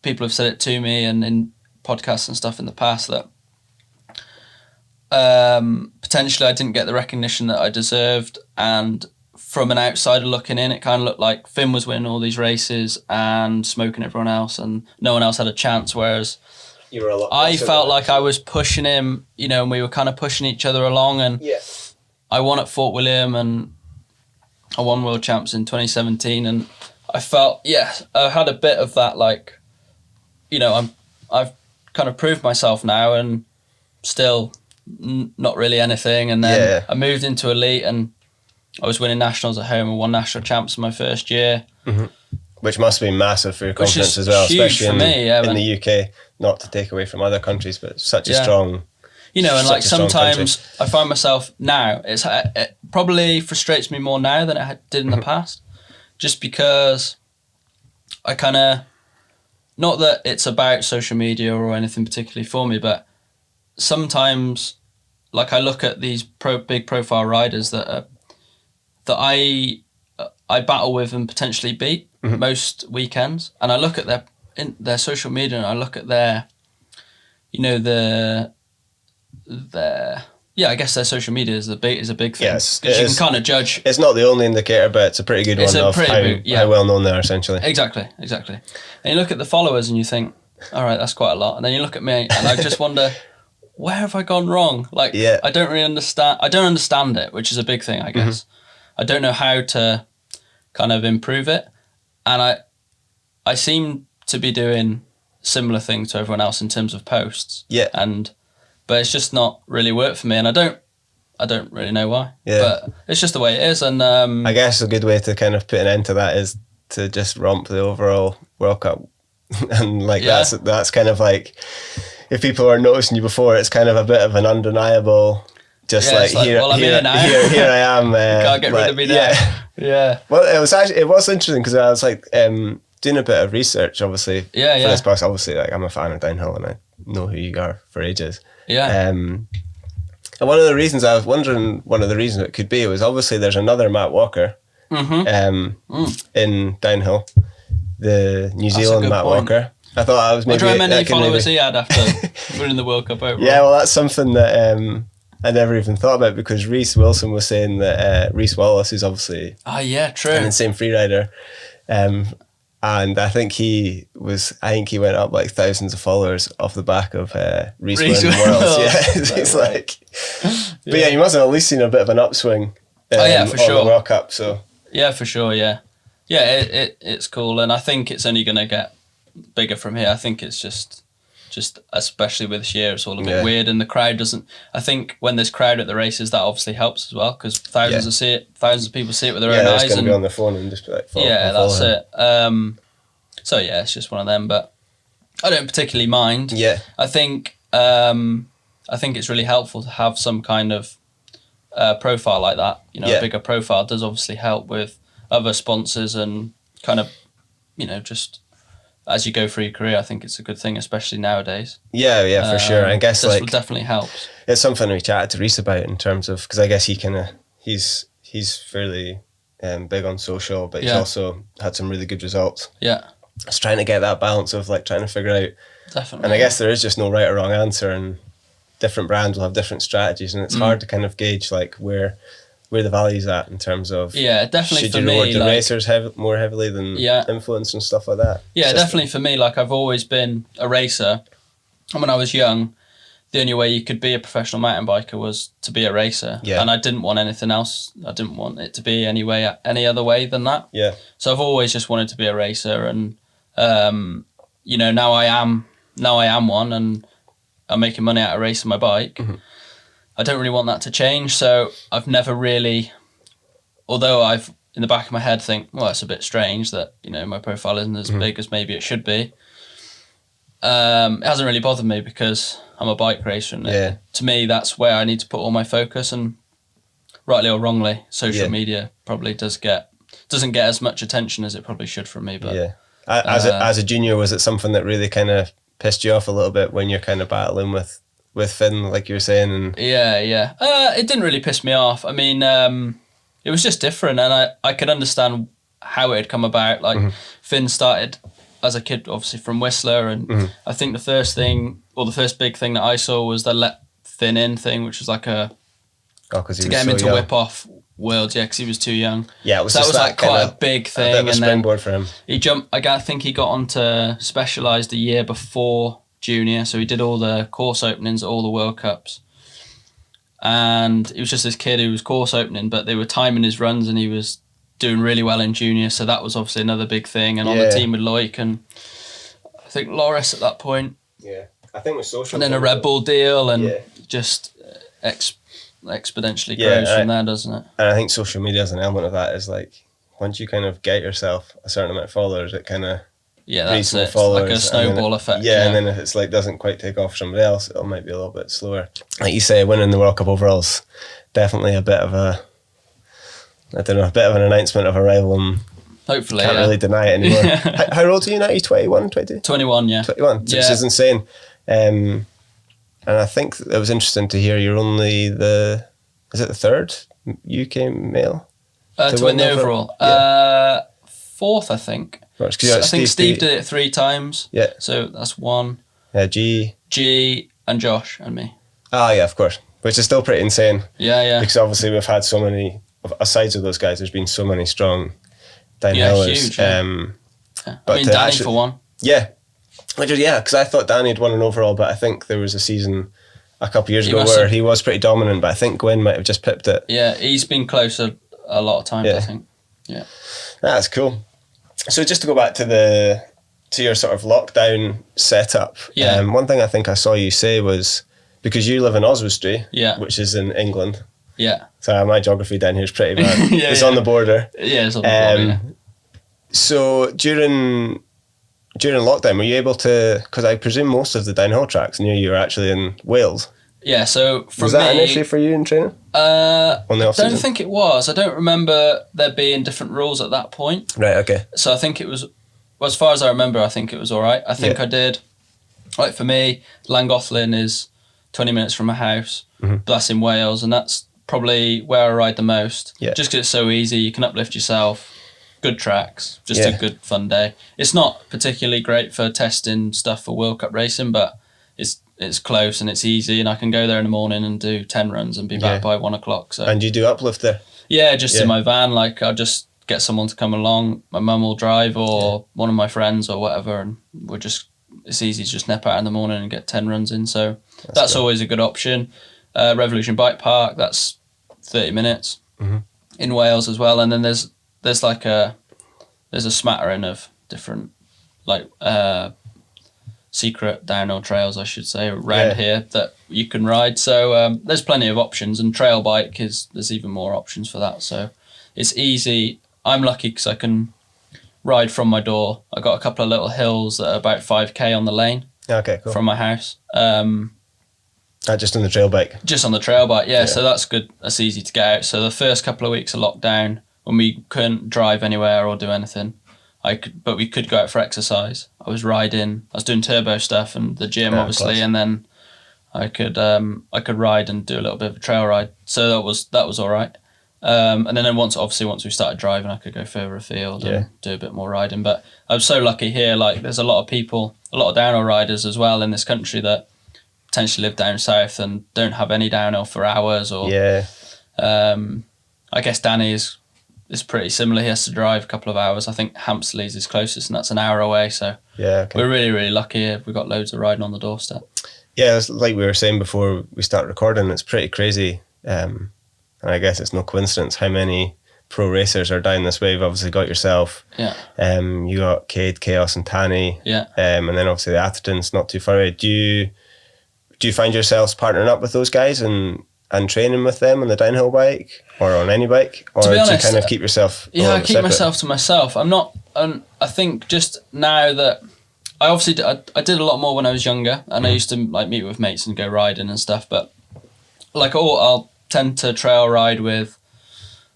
people have said it to me and in podcasts and stuff in the past that potentially I didn't get the recognition that I deserved. And from an outsider looking in, it kind of looked like Finn was winning all these races and smoking everyone else, and no one else had a chance. Whereas You were a lot I felt like I was pushing him, you know, and we were kind of pushing each other along. And I won at Fort William, and I won World Champs in 2017, and I felt, I had a bit of that, like, you know, I've kind of proved myself now, and still not really anything. And then I moved into elite, and I was winning nationals at home and won national champs in my first year. Mm-hmm. Which must be massive for your confidence as well, especially in the UK. Not to take away from other countries, but such a strong... You know, and like sometimes I find myself now, it probably frustrates me more now than it did in the past, just because I kind of, not that it's about social media or anything particularly for me, but sometimes, like, I look at these big profile riders that I battle with and potentially beat most weekends, and I look at their social media, and I look at their, you know, I guess their social media is a big thing. Yes, because you can kind of judge. It's not the only indicator, but it's a pretty good one of how well known they are, essentially. Exactly. And you look at the followers and you think, all right, that's quite a lot. And then you look at me and I just wonder, where have I gone wrong? Like, I don't really understand. I don't understand it, which is a big thing, I guess. I don't know how to kind of improve it, and I seem to be doing similar things to everyone else in terms of posts. But it's just not really worked for me, and I don't really know why. But it's just the way it is. And I guess a good way to kind of put an end to that is to just romp the overall World Cup, and like that's kind of like, if people are noticing you before, it's kind of a bit of an undeniable. Just here I am. Can't get rid of me now. Yeah. Well, it was interesting because I was like doing a bit of research, obviously. For this podcast, obviously, like, I'm a fan of downhill and I know who you are for ages. And one of the reasons I was wondering, it could be, was obviously there's another Matt Walker in downhill, the New Zealand Matt Walker. I thought I was maybe... I many followers he had after winning the World Cup overall. Yeah, well, that's something that I never even thought about, because Reece Wilson was saying that Reece Wallace is obviously true, an insane freerider. And I think he went up like thousands of followers off the back of Reece winning Worlds. He's like, but you must have at least seen a bit of an upswing. For sure, on the World Cup. So for sure, it's cool, and I think it's only going to get bigger from here. I think it's just especially with this year, it's all a bit weird, and the crowd doesn't. I think when there's crowd at the races, that obviously helps as well, because thousands of people see it with their own eyes. Going to be on their phone and just be like, that's it. So it's just one of them, but I don't particularly mind. I think it's really helpful to have some kind of profile like that. You know, a bigger profile does obviously help with other sponsors, and kind of, you know, just as you go through your career, I think it's a good thing, especially nowadays. For sure. I guess this definitely helps. It's something we chatted to Reece about, in terms of, because I guess he's fairly big on social, but he's also had some really good results. It's trying to get that balance of like trying to figure out. Definitely. And I guess there is just no right or wrong answer, and different brands will have different strategies, and it's hard to kind of gauge like where the value's at, in terms of definitely should you reward the racers more heavily than influence and stuff like that. Definitely for me, like, I've always been a racer, and when I was young, the only way you could be a professional mountain biker was to be a racer, and I didn't want anything else. I didn't want it to be any other way than that. So I've always just wanted to be a racer, and you know, now I am one, and I'm making money out of racing my bike. I don't really want that to change, so I've never really, although I've in the back of my head think, well, it's a bit strange that, you know, my profile isn't as big as maybe it should be. It hasn't really bothered me because I'm a bike racer, and to me that's where I need to put all my focus, and rightly or wrongly, social media probably doesn't get as much attention as it probably should from me. But as a junior, was it something that really kind of pissed you off a little bit when you're kind of battling with Finn, like you were saying? And it didn't really piss me off. I mean, it was just different, and I could understand how it had come about. Like Finn started as a kid, obviously from Whistler, and I think the first big thing that I saw was the let Finn in thing, which was like to get him into whip off worlds, because he was too young. Yeah, it was so just that was like quite a big thing. A bit of a springboard for him. He jumped. I think he got onto Specialised a year before junior, so he did all the course openings at all the World Cups. And he was just this kid who was course opening, but they were timing his runs, and he was doing really well in junior, so that was obviously another big thing. And on the team with Loic and I think Loris at that point. Yeah, I think with social. And then a Red Bull deal, and just exponentially grows from there, doesn't it? And I think social media as an element of that is like, once you kind of get yourself a certain amount of followers, it kind of that's it. Followers, like a snowball effect. And then if it's like doesn't quite take off for somebody else, it might be a little bit slower. Like you say, winning the World Cup overalls, definitely a bit of an announcement of a rival, and hopefully can't really deny it anymore. How old are you now? Are you 21, 22? 21, yeah. 21, which is insane. And I think it was interesting to hear you're only the third UK male to win the overall? Fourth, I think. I think Steve did it 3 times. Yeah. So that's 1. G and Josh and me. Yeah, of course. Which is still pretty insane. Yeah. Because obviously we've had so many, aside of those guys, there's been so many strong downhillers. Huge. But I mean, Danny for one. Yeah. Because I thought Danny had won an overall, but I think there was a season a couple of years ago where he was pretty dominant, but I think Gwyn might have just pipped it. Yeah, he's been closer a lot of times, I think. Yeah. That's cool. So just to go back to your sort of lockdown setup, one thing I think I saw you say was, because you live in Oswestry, which is in England. Yeah. So my geography down here is pretty bad. It's on the border. Yeah, it's on the border. So during lockdown, were you able to? Because I presume most of the downhill tracks near you are actually in Wales. Yeah. So was that an issue for you in training? I don't think it was. I don't remember there being different rules at that point. Right. Okay. So I think it was. Well, as far as I remember, I think it was all right. I think I did. Like for me, Llangollen is 20 minutes from my house. But that's in Wales, and that's probably where I ride the most. Yeah. Just because it's so easy, you can uplift yourself. Good tracks, just a good fun day. It's not particularly great for testing stuff for World Cup racing, but it's close and it's easy, and I can go there in the morning and do 10 runs and be back by 1 o'clock. So. And you do uplift there? Yeah, just in my van. Like I'll just get someone to come along. My mum will drive, or one of my friends or whatever, and it's easy to just nip out in the morning and get 10 runs in. So that's always a good option. Revolution Bike Park, that's 30 minutes in Wales as well. And then there's a smattering of different secret downhill trails, I should say, around here that you can ride. So there's plenty of options, and trail bike there's even more options for that. So it's easy. I'm lucky because I can ride from my door. I got a couple of little hills that are about 5k on the lane. Okay, cool. From my house. Just on the trail bike? Just on the trail bike, yeah. So that's good. That's easy to get out. So the first couple of weeks of lockdown, when we couldn't drive anywhere or do anything, but we could go out for exercise. I was doing turbo stuff and the gym, obviously, and then I could ride and do a little bit of a trail ride. So that was all right. And then once we started driving, I could go further afield and do a bit more riding. But I was so lucky here. Like there's a lot of people, a lot of downhill riders as well in this country that potentially live down south and don't have any downhill for hours. Or I guess Danny is pretty similar. He has to drive a couple of hours. I think Hampsley's is closest, and that's an hour away. So we're really, really lucky here. We've got loads of riding on the doorstep. Yeah, it's like we were saying before we start recording, it's pretty crazy. And I guess it's no coincidence how many pro racers are down this way. You've obviously got yourself. Yeah. You got Cade, Chaos and Tanny. Yeah. And then obviously the Atherton's not too far away. Do you find yourselves partnering up with those guys and and training with them on the downhill bike or on any bike, or to be honest, do you kind of keep yourself? Yeah, I keep separate? myself to myself. I'm not. I think just now that I obviously I did a lot more when I was younger, and I used to like meet with mates and go riding and stuff. But like, I'll tend to trail ride with.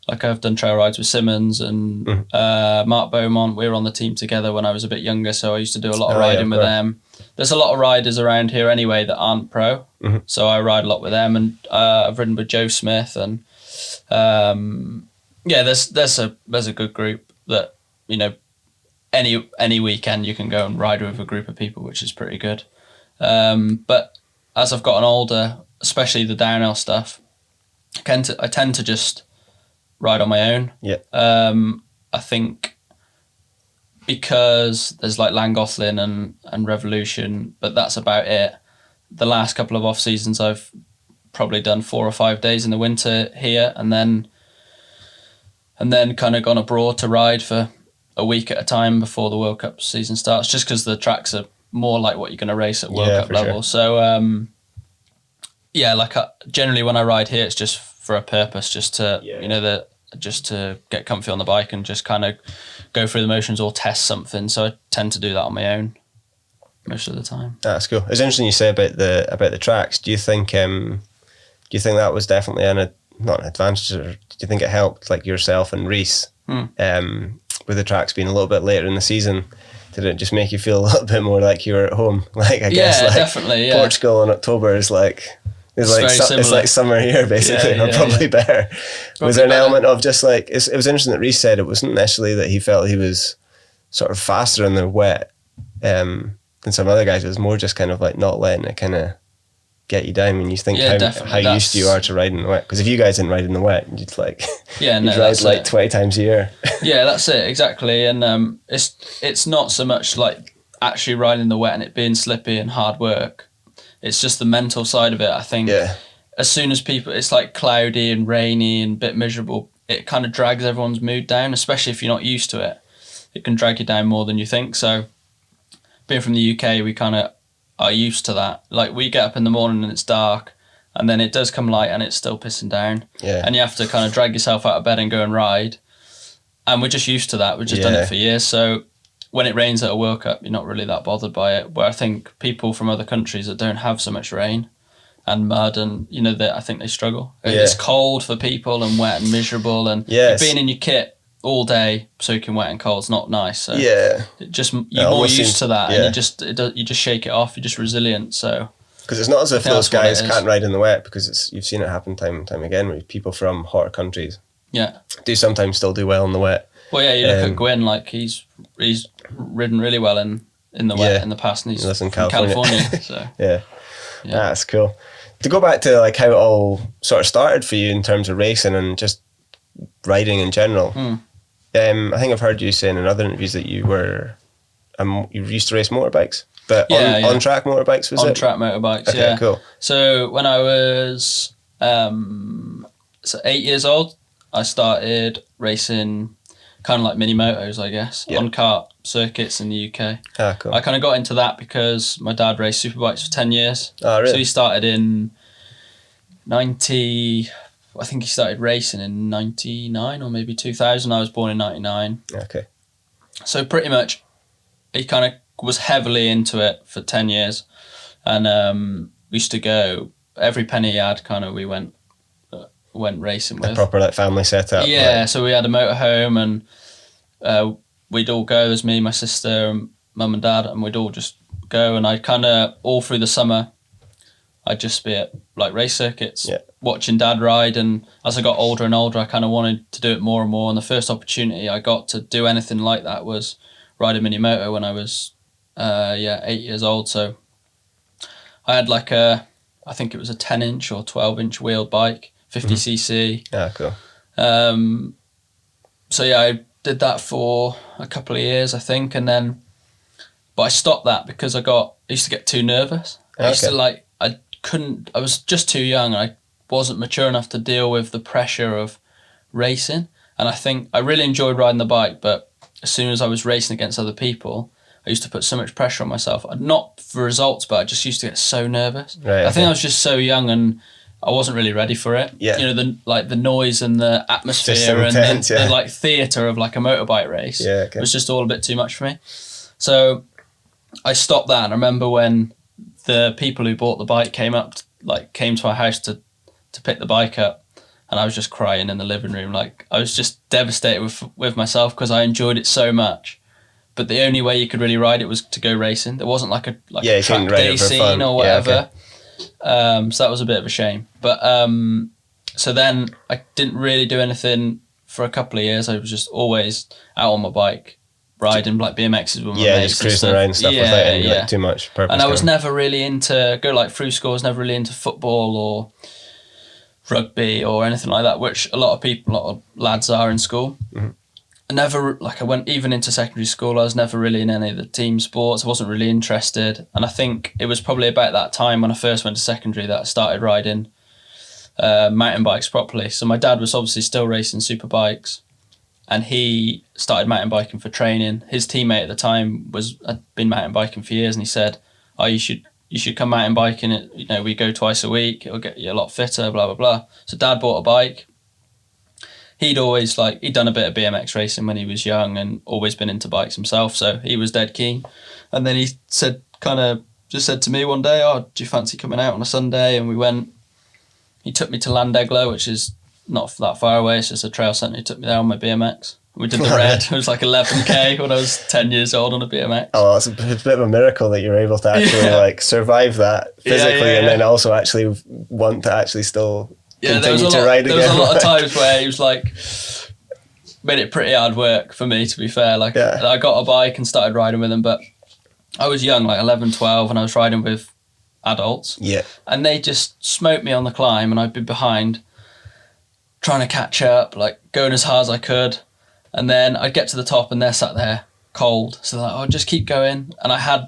Like I've done trail rides with Simmons and Mark Beaumont. We were on the team together when I was a bit younger, so I used to do a lot of riding with them. There's a lot of riders around here anyway that aren't pro, so I ride a lot with them. And I've ridden with Joe Smith, and there's a good group that, you know, any weekend you can go and ride with a group of people, which is pretty good. But as I've gotten older, especially the downhill stuff, I tend to just ride on my own. Yeah. I think because there's like Llangollen and Revolution, but that's about it. The last couple of off seasons, I've probably done 4 or 5 days in the winter here, and then kind of gone abroad to ride for a week at a time before the World Cup season starts, just because the tracks are more like what you're going to race at World Cup level. Sure. So generally when I ride here, it's just for a purpose, just to just to get comfy on the bike and just kind of go through the motions or test something. So I tend to do that on my own most of the time. That's cool. It's interesting you say about the tracks. Do you think that was definitely not an advantage, or do you think it helped like yourself and Reese with the tracks being a little bit later in the season? Did it just make you feel a little bit more like you were at home? Like I guess like definitely. Yeah. Portugal in October is like. It's like summer here, basically, or probably better. Was there an element of just like, it was interesting that Reece said it wasn't necessarily that he felt he was sort of faster in the wet than some other guys. It was more just kind of like not letting it kind of get you down when you think how used you are to riding in the wet. Because if you guys didn't ride in the wet, you'd like, you'd ride like 20 times a year. Yeah, that's it, exactly. And it's not so much like actually riding in the wet and it being slippy and hard work. It's just the mental side of it, I think. Yeah. As soon as it's like cloudy and rainy and a bit miserable, it kind of drags everyone's mood down, especially if you're not used to it. It can drag you down more than you think. So being from the UK, we kind of are used to that. Like we get up in the morning and it's dark, and then it does come light and it's still pissing down. Yeah. And you have to kind of drag yourself out of bed and go and ride. And we're just used to that. We've just done it for years. So when it rains at a World Cup, you're not really that bothered by it. Where I think people from other countries that don't have so much rain and mud and, you know, I think they struggle. Yeah. It's cold for people and wet and miserable, and being in your kit all day soaking wet and cold is not nice. So you're more used to that, and you just shake it off. You're just resilient. So because it's not as if those guys can't ride in the wet, because you've seen it happen time and time again with people from hotter countries. Yeah, do sometimes still do well in the wet. Well, yeah, you look at Gwyn, like he's ridden really well in the wet in the past, and he's from California. So yeah, that's cool. To go back to like how it all sort of started for you in terms of racing and just riding in general, I think I've heard you say in other interviews that you used to race motorbikes, but on track motorbikes, was it? On track motorbikes, okay, cool. So when I was 8 years old, I started racing kind of like mini motos, I guess, on kart circuits in the UK. Ah, cool. I kind of got into that because my dad raced superbikes for 10 years. Oh, really? So he started in 90... I think he started racing in 99 or maybe 2000. I was born in 99. Okay. So pretty much he kind of was heavily into it for 10 years. And we used to go, every penny he had, kind of we went racing with. A proper like family setup. Yeah, so we had a motorhome, and we'd all go. There's me, my sister, and mum and dad, and we'd all just go. And I kind of, all through the summer, I'd just be at like race circuits, watching dad ride. And as I got older and older, I kind of wanted to do it more and more. And the first opportunity I got to do anything like that was ride a mini moto when I was 8 years old. So I had like I think it was a 10-inch or 12-inch wheeled bike, 50cc. Yeah, cool. So yeah, I did that for a couple of years, I think, but I stopped that because I used to get too nervous. I used to I was just too young, and I wasn't mature enough to deal with the pressure of racing. And I think I really enjoyed riding the bike, but as soon as I was racing against other people, I used to put so much pressure on myself. Not for results, but I just used to get so nervous. Right, I think I was just so young and I wasn't really ready for it. Yeah. You know, the noise and the atmosphere intense, and the like theatre of like a motorbike race was just all a bit too much for me. So I stopped that, and I remember when the people who bought the bike came to our house to pick the bike up, and I was just crying in the living room. Like, I was just devastated with myself because I enjoyed it so much. But the only way you could really ride it was to go racing. There wasn't like a track day scene or whatever. So that was a bit of a shame. But so then I didn't really do anything for a couple of years. I was just always out on my bike, riding like BMXs with my mates. Just cruising around and stuff without any like, too much purpose. And I was never really into, through school, I was never really into football or rugby or anything like that, which a lot of lads are in school. Mm-hmm. I went even into secondary school, I was never really in any of the team sports. I wasn't really interested. And I think it was probably about that time when I first went to secondary that I started riding mountain bikes properly. So my dad was obviously still racing super bikes, and he started mountain biking for training. His teammate at the time had been mountain biking for years, and he said, "Oh, you should come mountain biking. You know, we go twice a week. It'll get you a lot fitter, blah, blah, blah." So Dad bought a bike. He'd always he'd done a bit of BMX racing when he was young and always been into bikes himself. So he was dead keen. And then he said to me one day, "Oh, do you fancy coming out on a Sunday?" And we went. He took me to Landeglo, which is not that far away. It's just a trail centre. He took me there on my BMX. We did the red. It was like 11k when I was 10 years old on a BMX. Oh, it's a bit of a miracle that you're able to actually survive that physically and then also actually want to actually still continue to ride again. There was a lot of times where he was made it pretty hard work for me, to be fair. I got a bike and started riding with him, but I was young, 11, 12, and I was riding with adults. Yeah. And they just smoked me on the climb, and I'd be behind trying to catch up, going as hard as I could. And then I'd get to the top and they're sat there cold. So just keep going. And I had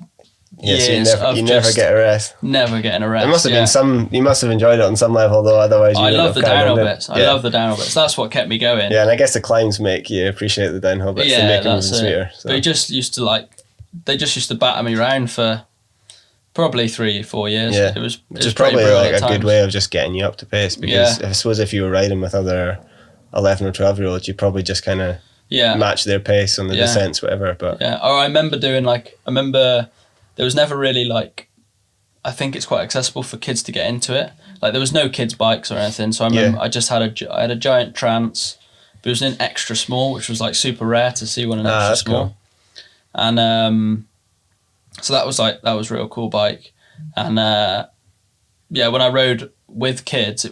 years so you never get a rest. Never getting a rest. There must have been you must have enjoyed it on some level though, otherwise you I love the downhill bits. I love the downhill bits. That's what kept me going. Yeah, and I guess the climbs make you appreciate the downhill bits. They make them even sweeter. So. But they just used to batter me round for probably 3-4 years. Yeah. It was probably a good way of just getting you up to pace, because I suppose if you were riding with other 11 or 12 year olds, you probably just kind of match their pace on the descents, whatever. But I remember doing there was never really I think it's quite accessible for kids to get into it. There was no kids bikes or anything, so I remember I just had I had a giant Trance, but it was an extra small, which was super rare to see one in extra small. Cool. And so that was a real cool bike. And when I rode with kids,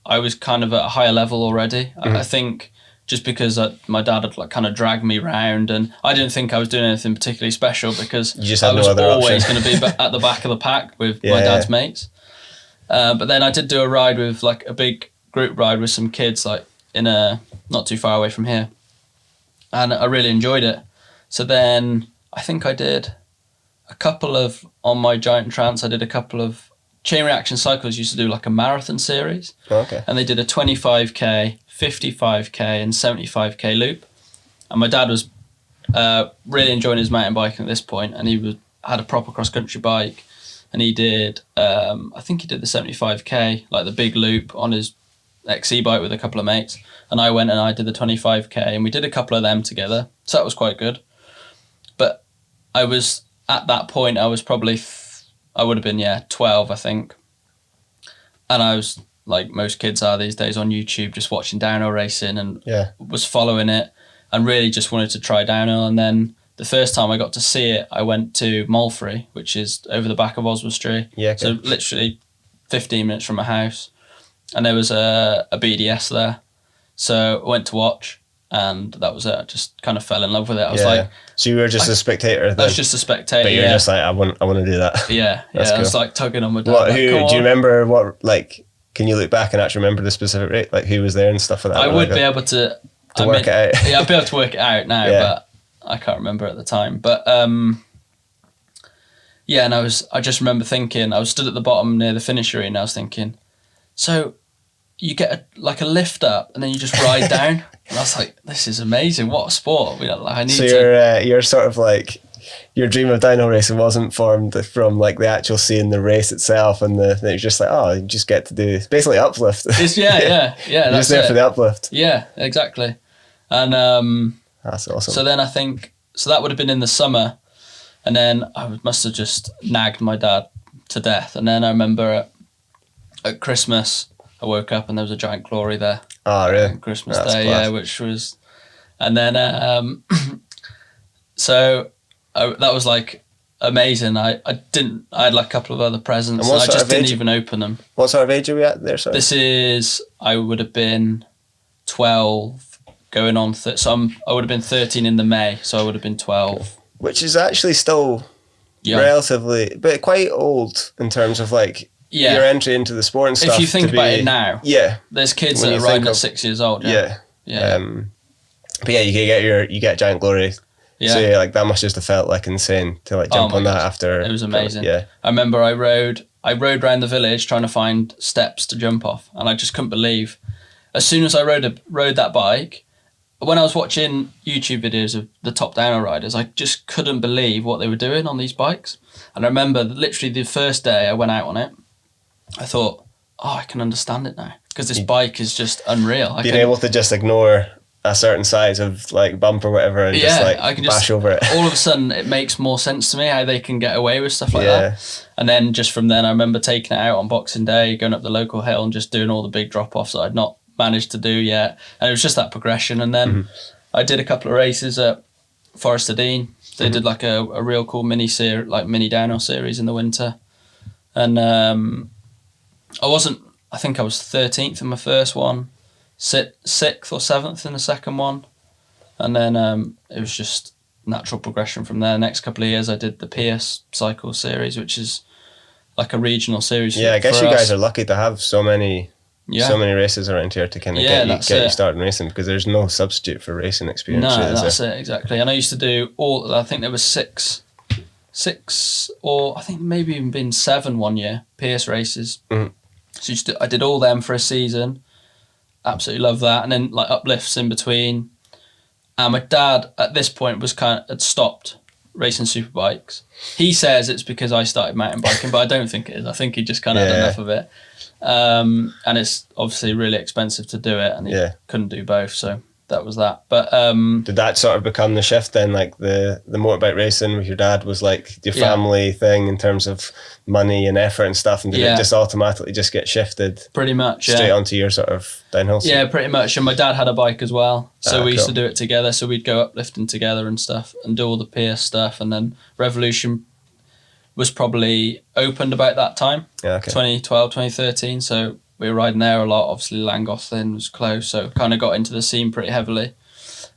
I was kind of at a higher level already. Mm-hmm. I think just because my dad had kind of dragged me round, and I didn't think I was doing anything particularly special because I was always going to be at the back of the pack with my dad's mates. But then I did do a ride with a big group ride with some kids in a not too far away from here, and I really enjoyed it. So then I think I did a couple of, on my giant Trance, I did a couple of Chain Reaction Cycles used to do a marathon series. Oh, okay. And they did a 25k, 55k and 75k loop. And my dad was really enjoying his mountain biking at this point, and he had a proper cross-country bike, and he did, I think he did the 75k, the big loop on his XC bike with a couple of mates. And I went and I did the 25k, and we did a couple of them together. So that was quite good. But at that point, I was probably, I would have been, 12, I think. And I was, like most kids are these days, on YouTube, just watching downhill racing, and was following it and really just wanted to try downhill. And then the first time I got to see it, I went to Malfrey, which is over the back of Oswestry. Yeah, okay. So literally 15 minutes from my house. And there was a BDS there. So I went to watch. And that was it. I just kind of fell in love with it. I was so you were just a spectator then? I was just a spectator. But you're just I want to do that. Yeah, yeah. Cool. I was tugging on my dad. Do you remember what can you look back and actually remember the specific rate? Who was there and stuff like that? I would be able to work it out. Yeah, I'd be able to work it out now, but I can't remember at the time. But and I just remember thinking, I was stood at the bottom near the finish arena, and I was thinking, so you get a lift up and then you just ride down. And I was like, this is amazing. What a sport. You're sort of your dream of dyno racing wasn't formed from like the actual seeing the race itself, and it was just like, oh, you just get to do it's basically uplift. Yeah. You're just there for the uplift. Yeah, exactly. And that's awesome. So then I think that would have been in the summer, and then I must have just nagged my dad to death. And then I remember at Christmas, I woke up and there was a giant glory there. Oh, really? On Christmas That's Day, class. yeah, which was, and then so that was like amazing. I had like a couple of other presents, and I just didn't even open them. What sort of age are we at there? Sorry. I would have been 12, going on. I would have been 13 in the May, so I would have been 12. Which is actually still relatively, but quite old in terms of like your entry into the sport and stuff. If you think about it now, there's kids that are riding at 6 years old. Yeah. But yeah, you get giant glory. Yeah. So yeah, like that must just have felt like insane to like jump on that after. It was amazing. Yeah. I remember I rode around the village trying to find steps to jump off, and I just couldn't believe. As soon as I rode that bike, when I was watching YouTube videos of the top downhill riders, I just couldn't believe what they were doing on these bikes. And I remember literally the first day I went out on it, I thought, oh, I can understand it now, because this bike is just unreal. Being able to just ignore a certain size of like bump or whatever and just like bash over it. All of a sudden it makes more sense to me how they can get away with stuff like that. And then just from then I remember taking it out on Boxing Day, going up the local hill and just doing all the big drop-offs that I'd not managed to do yet. And it was just that progression. And then I did a couple of races at Forest of Dean. They did like a real cool mini downhill series in the winter. And I think I was 13th in my first one, 6th or 7th in the second one, and then it was just natural progression from there. Next couple of years I did the Pierce Cycle Series, which is like a regional series. I guess you guys are lucky to have so many races around here to kind of get you started racing, because there's no substitute for racing experience. No, that's it, exactly. And I used to do I think there was six or I think maybe even been 7 one year, Pierce races. So I did all them for a season. Absolutely love that. And then like uplifts in between. And my dad at this point had stopped racing superbikes. He says it's because I started mountain biking, but I don't think it is. I think he just kind of had enough of it. And it's obviously really expensive to do it, and he couldn't do both, so that was that. But did that sort of become the shift then? Like the motorbike racing with your dad was like your family thing in terms of money and effort and stuff, and did it just automatically just get shifted pretty much straight onto your sort of downhill? Yeah, pretty much. And my dad had a bike as well, so we used to do it together. So we'd go uplifting together and stuff and do all the Pierce stuff. And then Revolution was probably opened about that time, 2012, 2013. So we were riding there a lot. Obviously, Llangollen was close, so kind of got into the scene pretty heavily.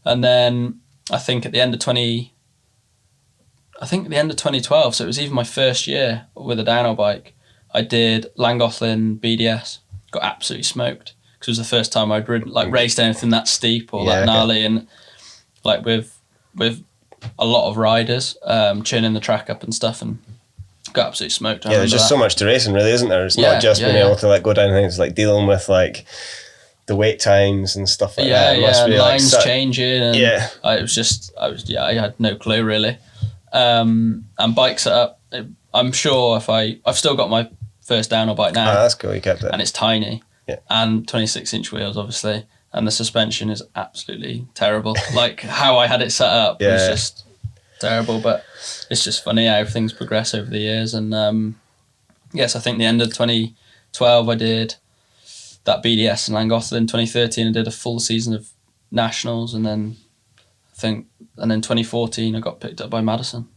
And then I think at the end of 2012, so it was even my first year with a downhill bike, I did Llangollen BDS. Got absolutely smoked because it was the first time I'd raced anything that steep or that gnarly, and like with a lot of riders churning the track up and stuff, and got absolutely smoked. There's just so much to racing, really, isn't there? It's not just being able to like go down things, like dealing with like the wait times and stuff like that. It must be lines changing. And I had no clue really. And bike setup, I'm sure I've still got my first downhill bike now. That's cool, you kept it. And it's tiny. Yeah. And 26-inch wheels, obviously. And the suspension is absolutely terrible. Like how I had it set up was just terrible, but it's just funny how things progress over the years. And yes, I think the end of 2012 I did that BDS in Llangollen. In 2013 I did a full season of nationals, and then 2014 I got picked up by Madison.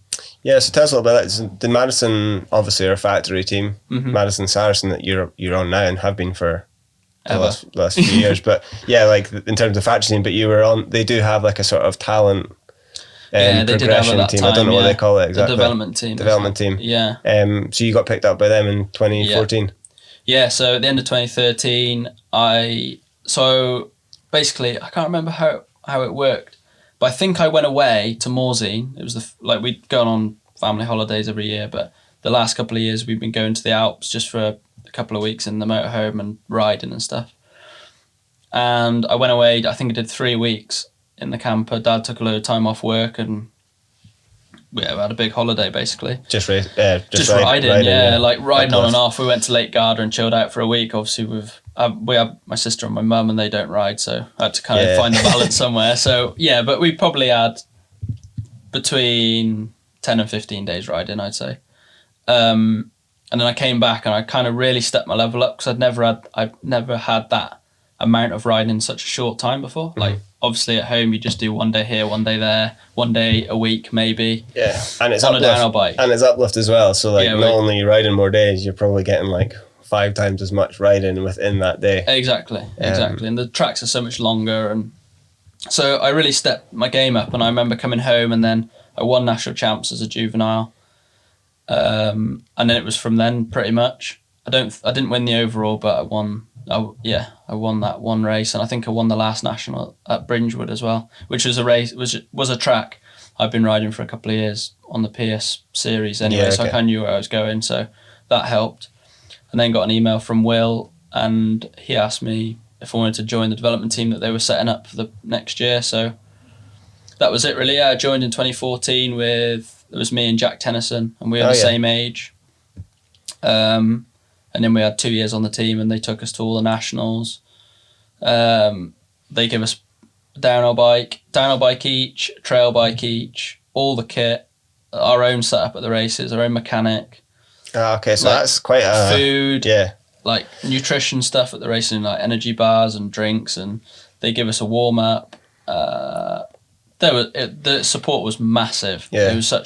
Yeah, so tell us a little bit about that. The Madison obviously are a factory team, Madison Saracen, that you're on now and have been for the last few years. But yeah, like in terms of factory team, but you were on, they do have like a sort of talent progression team. Time, I don't know what they call it exactly. The development team. Development team. Yeah. So you got picked up by them in 2014. Yeah, so at the end of 2013, so basically I can't remember how it worked, but I think I went away to Morzine. It was we'd gone on family holidays every year, but the last couple of years we've been going to the Alps just for a couple of weeks in the motorhome and riding and stuff. And I went away, I think I did 3 weeks in the camper. Dad took a load of time off work, and we had a big holiday basically. Just riding, yeah. like riding on and Uplift. off. We went to Lake Garda and chilled out for a week. Obviously, we have my sister and my mum, and they don't ride, so I had to kind of find the balance somewhere. So yeah, but we probably had between 10 and 15 days riding, I'd say. And then I came back and I kind of really stepped my level up because I'd never had that amount of riding in such a short time before. Mm-hmm. Like obviously at home you just do one day here, one day there, one day a week maybe. Yeah, and it's on uplift, a downhill bike. And it's uplift as well. So like not only are you riding more days, you're probably getting like 5 times as much riding within that day. Exactly. And the tracks are so much longer, and so I really stepped my game up. And I remember coming home and then I won national champs as a juvenile. And then it was from then pretty much. I didn't win the overall, but I won that one race, and I think I won the last national at Bridgewood as well, which was a race, was a track I've been riding for a couple of years on the PS series anyway, so I kind of knew where I was going, so that helped. And then got an email from Will, and he asked me if I wanted to join the development team that they were setting up for the next year, so that was it really. I joined in 2014 it was me and Jack Tennyson, and we were the same age. And then we had 2 years on the team, and they took us to all the nationals. They give us a downhill bike each, trail bike each, all the kit, our own setup at the races, our own mechanic. Okay, so that's quite a... Food, like nutrition stuff at the racing, like energy bars and drinks, and they give us a warm-up. The support was massive. It was so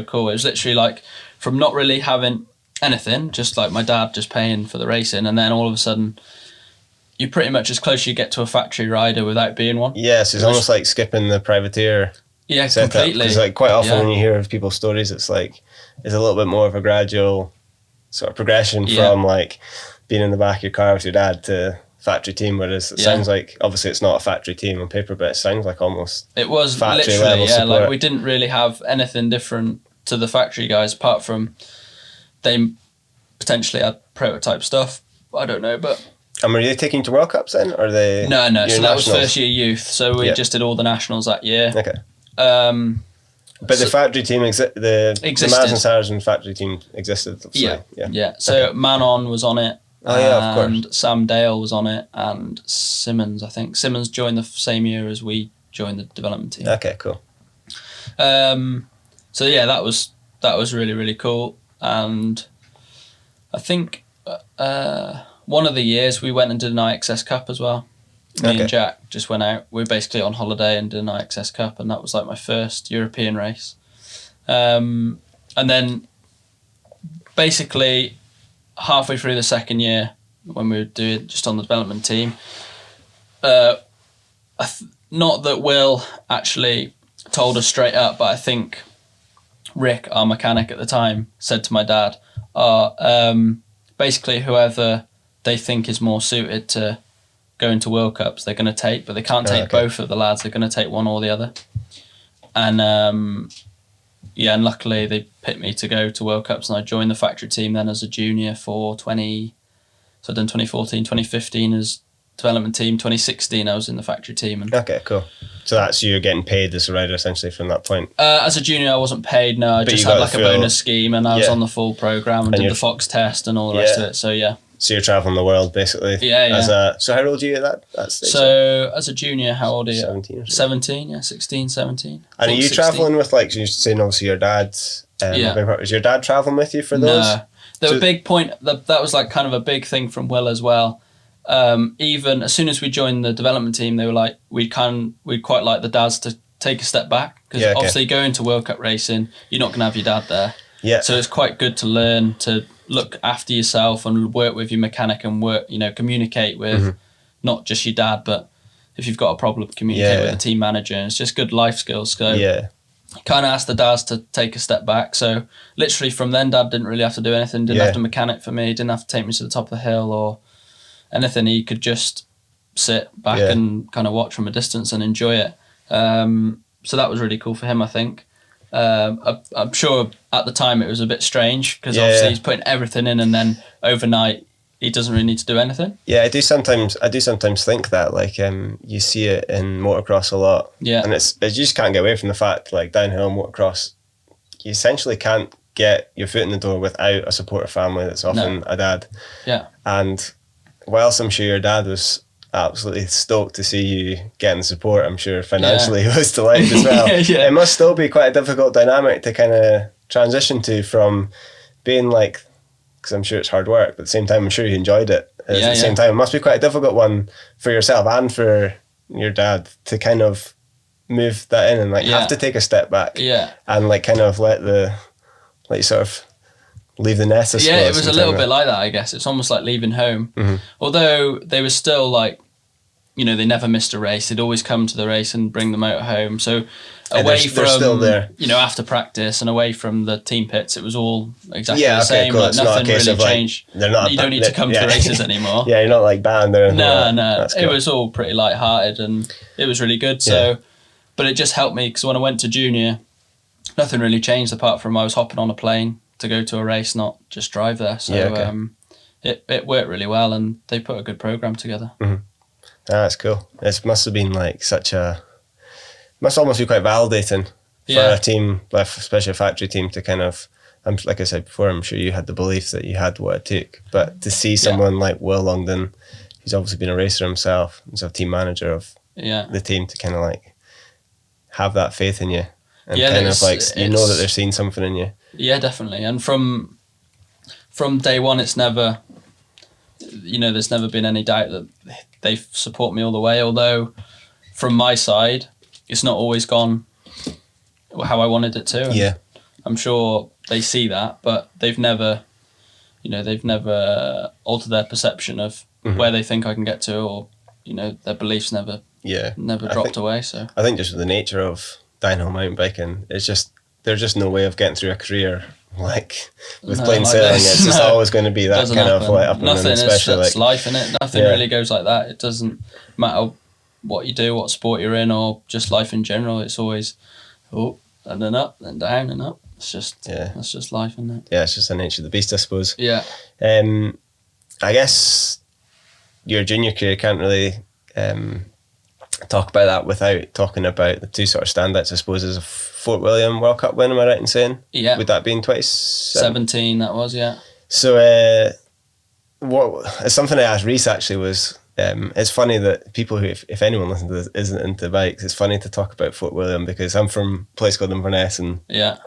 cool. It was literally like from not really having anything, just like my dad just paying for the racing, and then all of a sudden you're pretty much as close you get to a factory rider without being one. Yes, it's almost like skipping the privateer. Yeah, completely. Because like quite often when you hear of people's stories, it's a little bit more of a gradual sort of progression from like being in the back of your car with your dad to factory team, whereas it sounds like, obviously it's not a factory team on paper, but it sounds like almost it was factory literally level support. Like we didn't really have anything different to the factory guys apart from they potentially had prototype stuff. I don't know, but... And were they taking to World Cups then? Or they? No. So that was first year youth. So we just did all the nationals that year. Okay. But the factory team, the Madison Saracen factory team existed. Yeah. So Manon was on it. Oh yeah, of course. And Sam Dale was on it, and Simmons, I think. Simmons joined the same year as we joined the development team. Okay, cool. So yeah, that was really, really cool. And I think one of the years we went and did an IXS Cup as well. Me and Jack just went out. We were basically on holiday and did an IXS Cup, and that was like my first European race. And then basically halfway through the second year, when we were doing just on the development team, not that Will actually told us straight up, but I think Rick, our mechanic at the time, said to my dad, basically whoever they think is more suited to go into World Cups, they're going to take, but they can't take both of the lads. They're going to take one or the other. And and luckily they picked me to go to World Cups, and I joined the factory team then as a junior for so I've done 2014, 2015 as development team, 2016 I was in the factory team. And okay, cool. So that's you're getting paid as a rider essentially from that point? As a junior I wasn't paid, no. I just had like a bonus scheme, and I was on the full programme and did the Fox test and all the rest of it, so yeah. So you're travelling the world basically. Yeah. So how old are you at that stage? So as a junior, how old are you? 17 or something. 17, yeah, 16, 17. And are you travelling with, like, so you're saying obviously your dad's... Is your dad travelling with you for those? No. There was a big point, that was like kind of a big thing from Will as well. Even as soon as we joined the development team, they were like, we'd quite like the dads to take a step back, because obviously going to World Cup racing, you're not going to have your dad there. Yeah. So it's quite good to learn to look after yourself and work with your mechanic and communicate with not just your dad, but if you've got a problem, communicate with the team manager. And it's just good life skills. So kind of asked the dads to take a step back. So literally from then, Dad didn't really have to do anything. Didn't have to mechanic for me. Didn't have to take me to the top of the hill or anything. He could just sit back and kind of watch from a distance and enjoy it. So that was really cool for him, I think. I'm sure at the time it was a bit strange because obviously he's putting everything in, and then overnight he doesn't really need to do anything. Yeah, I do sometimes think that, like, you see it in motocross a lot. Yeah. And you just can't get away from the fact, like, downhill motocross, you essentially can't get your foot in the door without a supportive family that's often a dad. Yeah. And whilst I'm sure your dad was absolutely stoked to see you getting support, I'm sure financially he was delighted as well. Yeah. It must still be quite a difficult dynamic to kind of transition to, from being like, because I'm sure it's hard work, but at the same time I'm sure you enjoyed it. At the same time, it must be quite a difficult one for yourself and for your dad to kind of move that in and like have to take a step back and like kind of let you sort of leave the nest, I suppose. Yeah, it was a little bit like that, I guess. It's almost like leaving home. Mm-hmm. Although they were still like, you know, they never missed a race. They'd always come to the race and bring the motor home. So away from, still there. You know, after practice and away from the team pits, it was all exactly the okay, same. Cool. Like, it's nothing not a case really of, like, changed. They're not you don't need to come to the races anymore. Yeah, you're not like banned or anything. No. It was all pretty light-hearted and it was really good. So, but it just helped me because when I went to junior, nothing really changed apart from I was hopping on a plane to go to a race, not just drive there. So it worked really well and they put a good program together. Mm-hmm. That's cool. It must have been like must almost be quite validating for a team, especially a factory team, to kind of, like I said before, I'm sure you had the belief that you had what it took, but to see someone like Will Longdon, who's obviously been a racer himself, and so a team manager of the team, to kind of like have that faith in you and kind of like, you know that they're seeing something in you. Yeah, definitely. And from day one, it's never, you know, there's never been any doubt that they support me all the way. Although from my side, it's not always gone how I wanted it to. And I'm sure they see that, but they've never altered their perception of where they think I can get to, or, you know, their beliefs never dropped away. So I think just with the nature of downhill mountain biking, there's just no way of getting through a career like with plain sailing. It's just always going to be that kind of like up and down, especially it's life in it. Nothing really goes like that. It doesn't matter what you do, what sport you're in, or just life in general. It's always and then up, then down and up. It's just that's just life, isn't it? Yeah, it's just the nature of the beast, I suppose. Yeah. I guess your junior career can't really talk about that without talking about the two sort of standouts, I suppose, as a Fort William World Cup win, am I right in saying? Yeah. Would that be in 2017? That was, yeah. So it's something I asked Reese actually was, it's funny that people who, if anyone listens to this isn't into bikes, it's funny to talk about Fort William because I'm from a place called Inverness, and if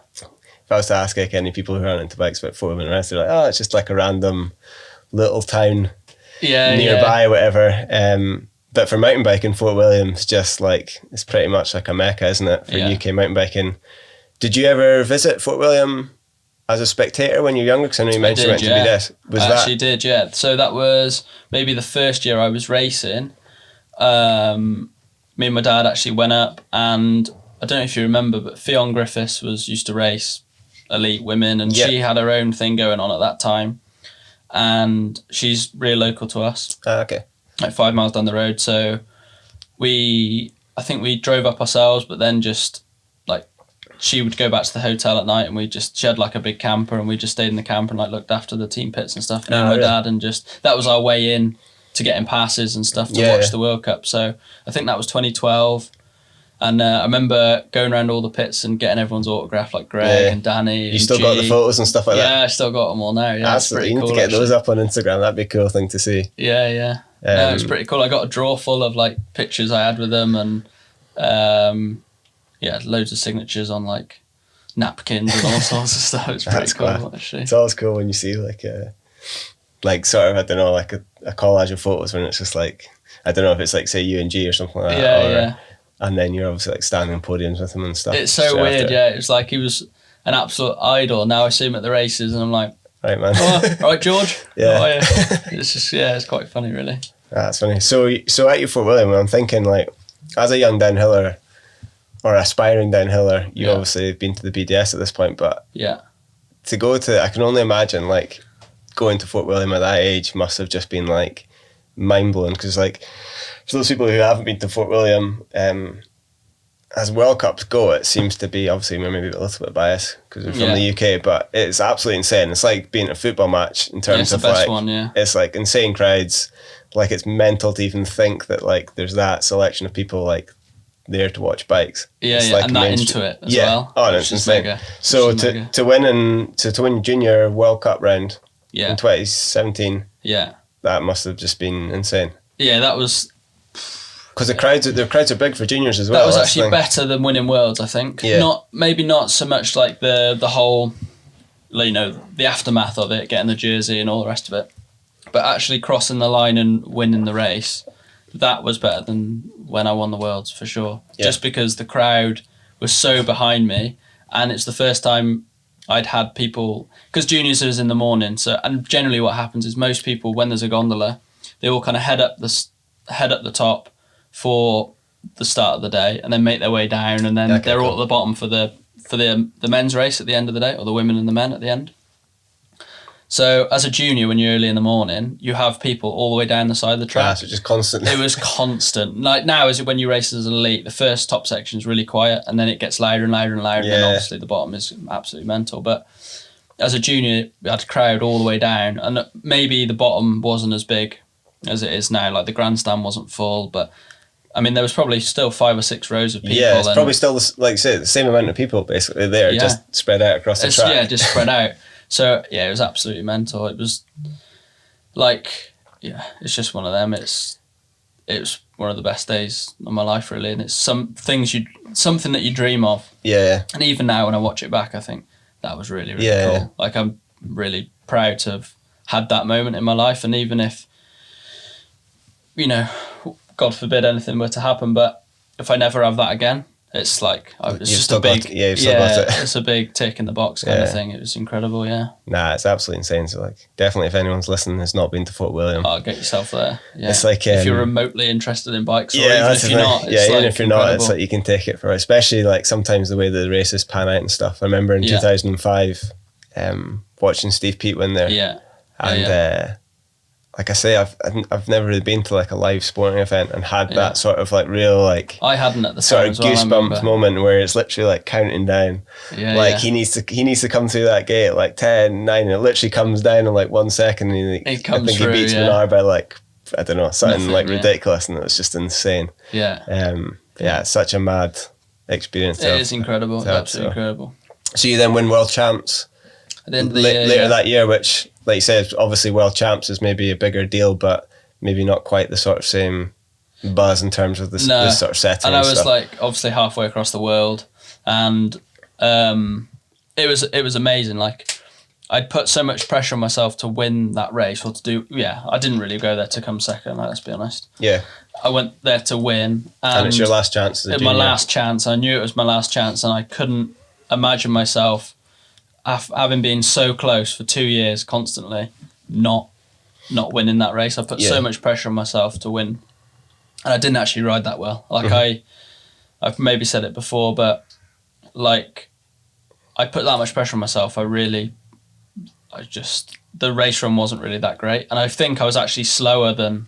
I was to ask like any people who aren't into bikes about Fort William, they're like, oh, it's just like a random little town nearby, whatever. But for mountain biking, Fort William's just like, it's pretty much like a mecca, isn't it, for UK mountain biking. Did you ever visit Fort William as a spectator when you were younger? Because I know you mentioned you went to BDS. I actually did, yeah. So that was maybe the first year I was racing. Me and my dad actually went up, and I don't know if you remember, but Fionn Griffiths used to race elite women, and she had her own thing going on at that time. And she's really local to us. Okay. Like 5 miles down the road. So I think we drove up ourselves, but then just like she would go back to the hotel at night, and she had like a big camper, and we just stayed in the camper and like looked after the team pits and stuff. Me and my dad, and just that was our way in to getting passes and stuff to watch the World Cup. So I think that was 2012. And I remember going around all the pits and getting everyone's autograph, like Greg and Danny. You still got the photos and stuff like that? Yeah, I still got them all now. Yeah, absolutely. You need to get those up on Instagram. That'd be a cool thing to see. Yeah. No, it was pretty cool. I got a drawer full of like pictures I had with them, and loads of signatures on like napkins and all sorts of stuff. It's pretty cool, actually. It's always cool when you see like sort of, I don't know, like a collage of photos when it's just like, I don't know if it's like say UNG or something like that. And then you're obviously like standing on podiums with him and stuff. It's so weird, It's like he was an absolute idol. Now I see him at the races and I'm like, right, man. Oh, right, George? Yeah. Oh, yeah. It's just, it's quite funny, really. That's funny. So at your Fort William, I'm thinking like, as a young downhiller or aspiring downhiller, you obviously have been to the BDS at this point, but to go to, I can only imagine like going to Fort William at that age must have just been like mind blowing, because like for those people who haven't been to Fort William, as World Cups go, it seems to be, obviously we're maybe a little bit biased because we're from the UK, but it's absolutely insane. It's like being at a football match in terms of like, it's like insane crowds. Like it's mental to even think that like there's that selection of people like there to watch bikes. Yeah, it's yeah, like and that into it as well. Oh, no, it's insane. So to win junior World Cup round in 2017, that must have just been insane. Yeah, that was. Because the crowds are big for juniors as well. That was actually better than winning Worlds, I think. Yeah. Maybe not so much like the whole, you know, the aftermath of it, getting the jersey and all the rest of it, but actually crossing the line and winning the race, that was better than when I won the Worlds for sure. Yeah. Just because the crowd was so behind me, and it's the first time I'd had people, because juniors is in the morning, so, and generally what happens is most people, when there's a gondola, they all kind of head up the top for the start of the day and then make their way down, and then they're all at the bottom for the men's race at the end of the day, or the women and the men at the end. So as a junior, when you're early in the morning, you have people all the way down the side of the track. So just constant. It was constant. Like now, is it when you race as an elite, the first top section is really quiet, and then it gets louder and louder and louder, and obviously the bottom is absolutely mental. But as a junior, we had a crowd all the way down, and maybe the bottom wasn't as big as it is now. Like the grandstand wasn't full, but I mean, there was probably still 5 or 6 rows of people. Yeah, it's probably still, like you say, the same amount of people basically there, just spread out across the track. Yeah, just spread out. So, yeah, it was absolutely mental. It was like, it's just one of them. It was one of the best days of my life, really. And it's something that you dream of. Yeah. And even now, when I watch it back, I think that was really, really cool. Yeah. Like, I'm really proud to have had that moment in my life. And even if, you know, God forbid anything were to happen, but if I never have that again, it's like it's just a big, it's a big tick in the box kind of thing. It was incredible, Nah, it's absolutely insane. So like, definitely, if anyone's listening has not been to Fort William, get yourself there. Yeah. It's like if you're remotely interested in bikes, or even if you're not, even if you're not, it's like you can take it for. Especially like sometimes the way the races pan out and stuff. I remember in 2005, watching Steve Peat win there, and. Like I say, I've never really been to like a live sporting event and had that sort of like real like I hadn't at the sort of goosebumps moment where it's literally like counting down. He needs to come through that gate at like 10, 9, and it literally comes down in like 1 second, and I think he beats Menard by like, I don't know, something ridiculous, and it was just insane. It's such a mad experience. It is incredible. It's absolutely incredible. So you then win world champs at the end of the year, later that year, which, like you said, obviously world champs is maybe a bigger deal, but maybe not quite the sort of same buzz in terms of this sort of setting. And I was like obviously halfway across the world, and it was amazing. Like I'd put so much pressure on myself to win that race, or to do. I didn't really go there to come second. Like, let's be honest. I went there to win, and it's your last chance. It's my last chance. I knew it was my last chance, and I couldn't imagine myself having been so close for 2 years constantly, not winning that race. I put so much pressure on myself to win, and I didn't actually ride that well. Like I've maybe said it before, but like I put that much pressure on myself. The race run wasn't really that great, and I think I was actually slower than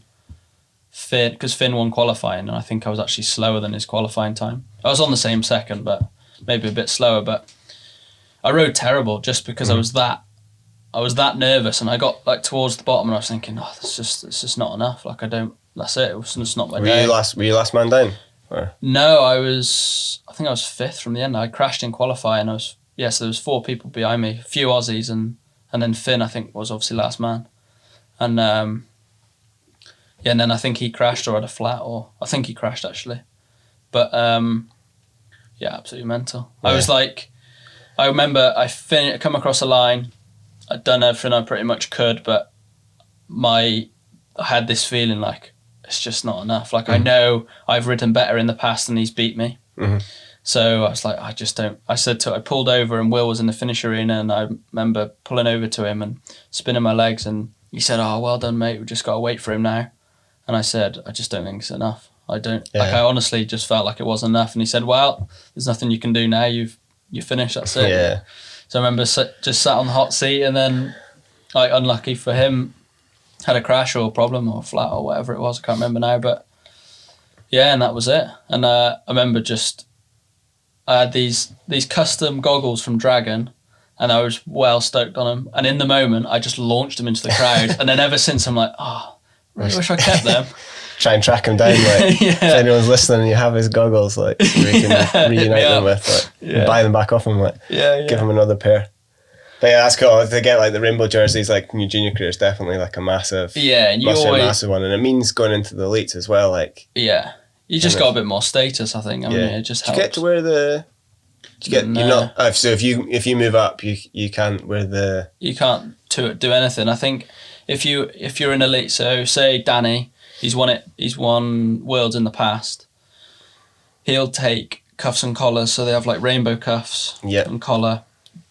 Finn, because Finn won qualifying, and I think I was actually slower than his qualifying time. I was on the same second, but maybe a bit slower, but I rode terrible just because I was that nervous, and I got like towards the bottom, and I was thinking, it's just not enough. Like that's it. It was just not my day. Were you last man down? Or? No, I think I was 5th from the end. I crashed in qualifying. So there was 4 people behind me, a few Aussies, and then Finn, I think, was obviously last man, and and then I think he crashed or had a flat, or I think he crashed actually, but absolutely mental. I was like. I remember I come across a line. I'd done everything I pretty much could, but I had this feeling like it's just not enough. Like I know I've ridden better in the past and he's beat me. So I was like, I just don't. I pulled over, and Will was in the finish arena, and I remember pulling over to him and spinning my legs, and he said, "Oh, well done, mate. We've just got to wait for him now." And I said, "I just don't think it's enough. I don't." Like I honestly just felt like it wasn't enough. And he said, "Well, there's nothing you can do now. You finished, that's it." So I remember just sat on the hot seat, and then, like, unlucky for him, had a crash or a problem or flat or whatever it was. I can't remember now, but and that was it. And I remember just I had these custom goggles from Dragon, and I was well stoked on them. And in the moment, I just launched them into the crowd. And then ever since, I'm like, really wish I kept them. Try and track him down, like, if anyone's listening and you have his goggles, like, we can reunite them with, like, buy them back off him, like, give him another pair. But yeah, that's cool. To get, like, the rainbow jerseys, like, in your junior career is definitely, like, a massive, and you a massive one. And it means going into the elites as well, like. Yeah. You just got a bit more status, I think. I mean, it just helps. Do you get to wear the... You're not, so if you move up, you can't wear the... You can't do anything. I think if you're an elite, so say Danny, he's won worlds in the past. He'll take cuffs and collars, so they have like rainbow cuffs and collar,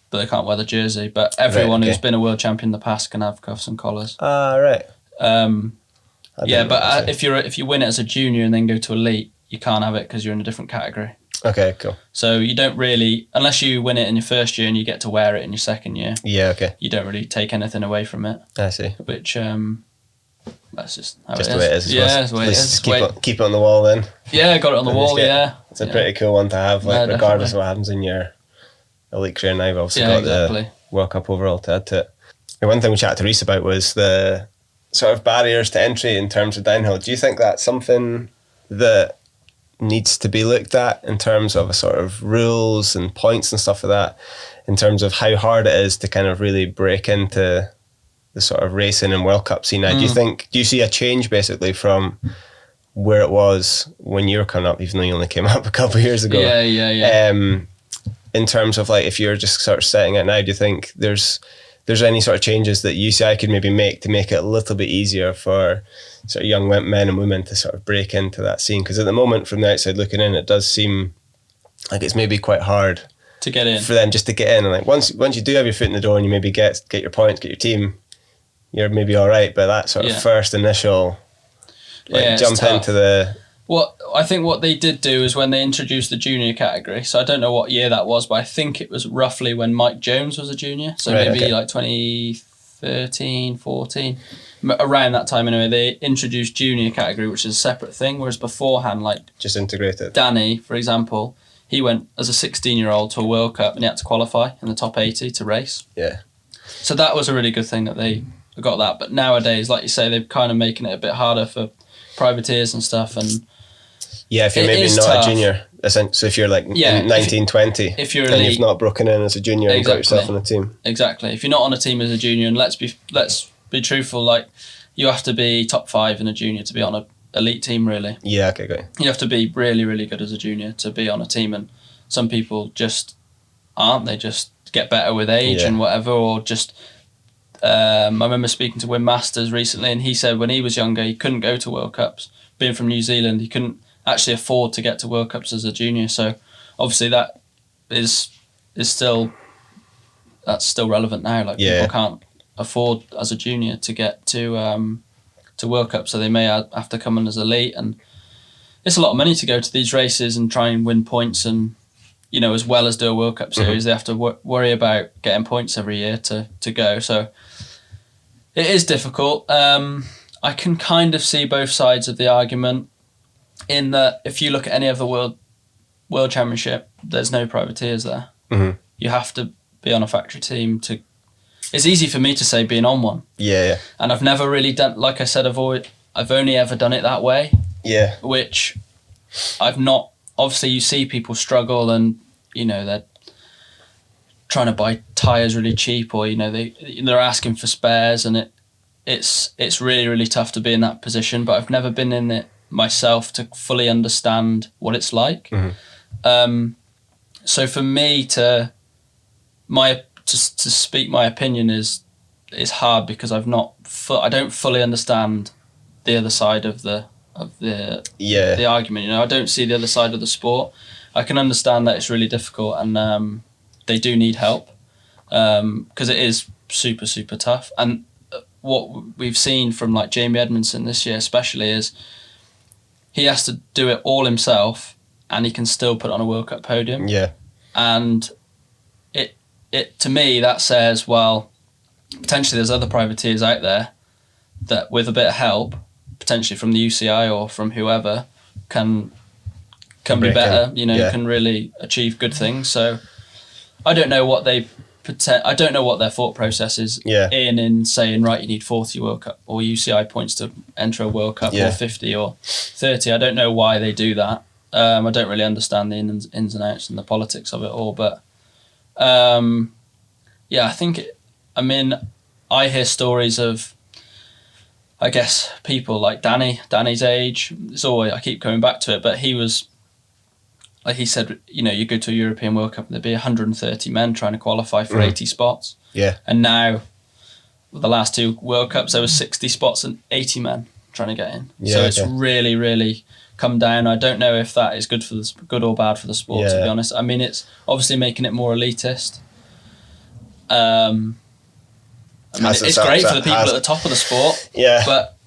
but they can't wear the jersey. But everyone who's been a world champion in the past can have cuffs and collars. Right. But if you win it as a junior and then go to elite, you can't have it because you're in a different category. Okay, cool. So you don't really, unless you win it in your first year and you get to wear it in your second year. Yeah, okay. You don't really take anything away from it. I see. Which, that's just how just it is. The way it is. Yeah, that's the way it is. Keep it on the wall then. Yeah, I got it on the wall, It's a pretty cool one to have, like, regardless of what happens in your elite career now. You've obviously got the World Cup overall to add to it. And one thing we chatted to Reese about was the sort of barriers to entry in terms of downhill. Do you think that's something that needs to be looked at in terms of a sort of rules and points and stuff like that, in terms of how hard it is to kind of really break into the sort of racing and World Cup scene now? Do you see a change basically from where it was when you were coming up, even though you only came up a couple of years ago? Yeah. In terms of, like, if you're just sort of setting it now, do you think there's any sort of changes that UCI could maybe make to make it a little bit easier for sort of young men and women to sort of break into that scene? Because at the moment, from the outside looking in, it does seem like it's maybe quite hard to get in for them just to get in. And like once you do have your foot in the door and you maybe get your points, get your team, you're maybe all right. But that sort of first initial jump into the... I think what they did do is when they introduced the junior category, so I don't know what year that was, but I think it was roughly when Mike Jones was a junior, so maybe like 2013, 14, around that time anyway, they introduced junior category, which is a separate thing, whereas beforehand, like... Just integrated. Danny, for example, he went as a 16-year-old to a World Cup and he had to qualify in the top 80 to race. Yeah. So that was a really good thing that they got that, but nowadays, like you say, they're kind of making it a bit harder for privateers and stuff, and... Yeah, if you're maybe not tough. A junior, so if you're like 19, 20, if you're and you've not broken in as a junior and got yourself on a team. Exactly. If you're not on a team as a junior, and let's be truthful, like you have to be top 5 in a junior to be on an elite team, really. Yeah, okay, great. You have to be really, really good as a junior to be on a team, and some people just aren't. They just get better with age and whatever, or just... I remember speaking to Wim Masters recently, and he said when he was younger, he couldn't go to World Cups. Being from New Zealand, he couldn't actually afford to get to World Cups as a junior. So obviously that is still relevant now. Like people can't afford as a junior to get to World Cups, so they may have to come in as elite, and it's a lot of money to go to these races and try and win points, and as well as do a World Cup series, they have to worry about getting points every year to go. So it is difficult. I can kind of see both sides of the argument, in that if you look at any of the world championship, there's no privateers there. Mm-hmm. You have to be on a factory team to... It's easy for me to say being on one. Yeah. And I've never really done... Like I said, I've only ever done it that way. Yeah. Which I've not... Obviously, you see people struggle and, they're trying to buy tyres really cheap, or, they're asking for spares, and it's really, really tough to be in that position. But I've never been in it myself to fully understand what it's like. Mm-hmm. So for me to speak my opinion is hard, because I don't fully understand the other side of the argument. I don't see the other side of the sport. I can understand that it's really difficult, and they do need help, because it is super, super tough. And what we've seen from like Jamie Edmondson this year especially is he has to do it all himself, and he can still put it on a World Cup podium. Yeah. And it to me, that says, well, potentially there's other privateers out there that with a bit of help, potentially from the UCI or from whoever, can can be better. You know, can really achieve good things. So I don't know what they I don't know what their thought process is in saying, right, you need 40 World Cup or UCI points to enter a World Cup or 50 or 30. I don't know why they do that. I don't really understand the ins and outs and the politics of it all. But I think, I hear stories of, I guess, people like Danny's age. It's always, I keep coming back to it, but he was, like he said, you know, you go to a European World Cup, there'd be 130 men trying to qualify for 80 spots. Yeah. And now, with the last 2 World Cups, there was 60 spots and 80 men trying to get in. Yeah, so it's really, really come down. I don't know if that is good or bad for the sport, to be honest. I mean, it's obviously making it more elitist. It's great for the people at the top of the sport. Yeah. But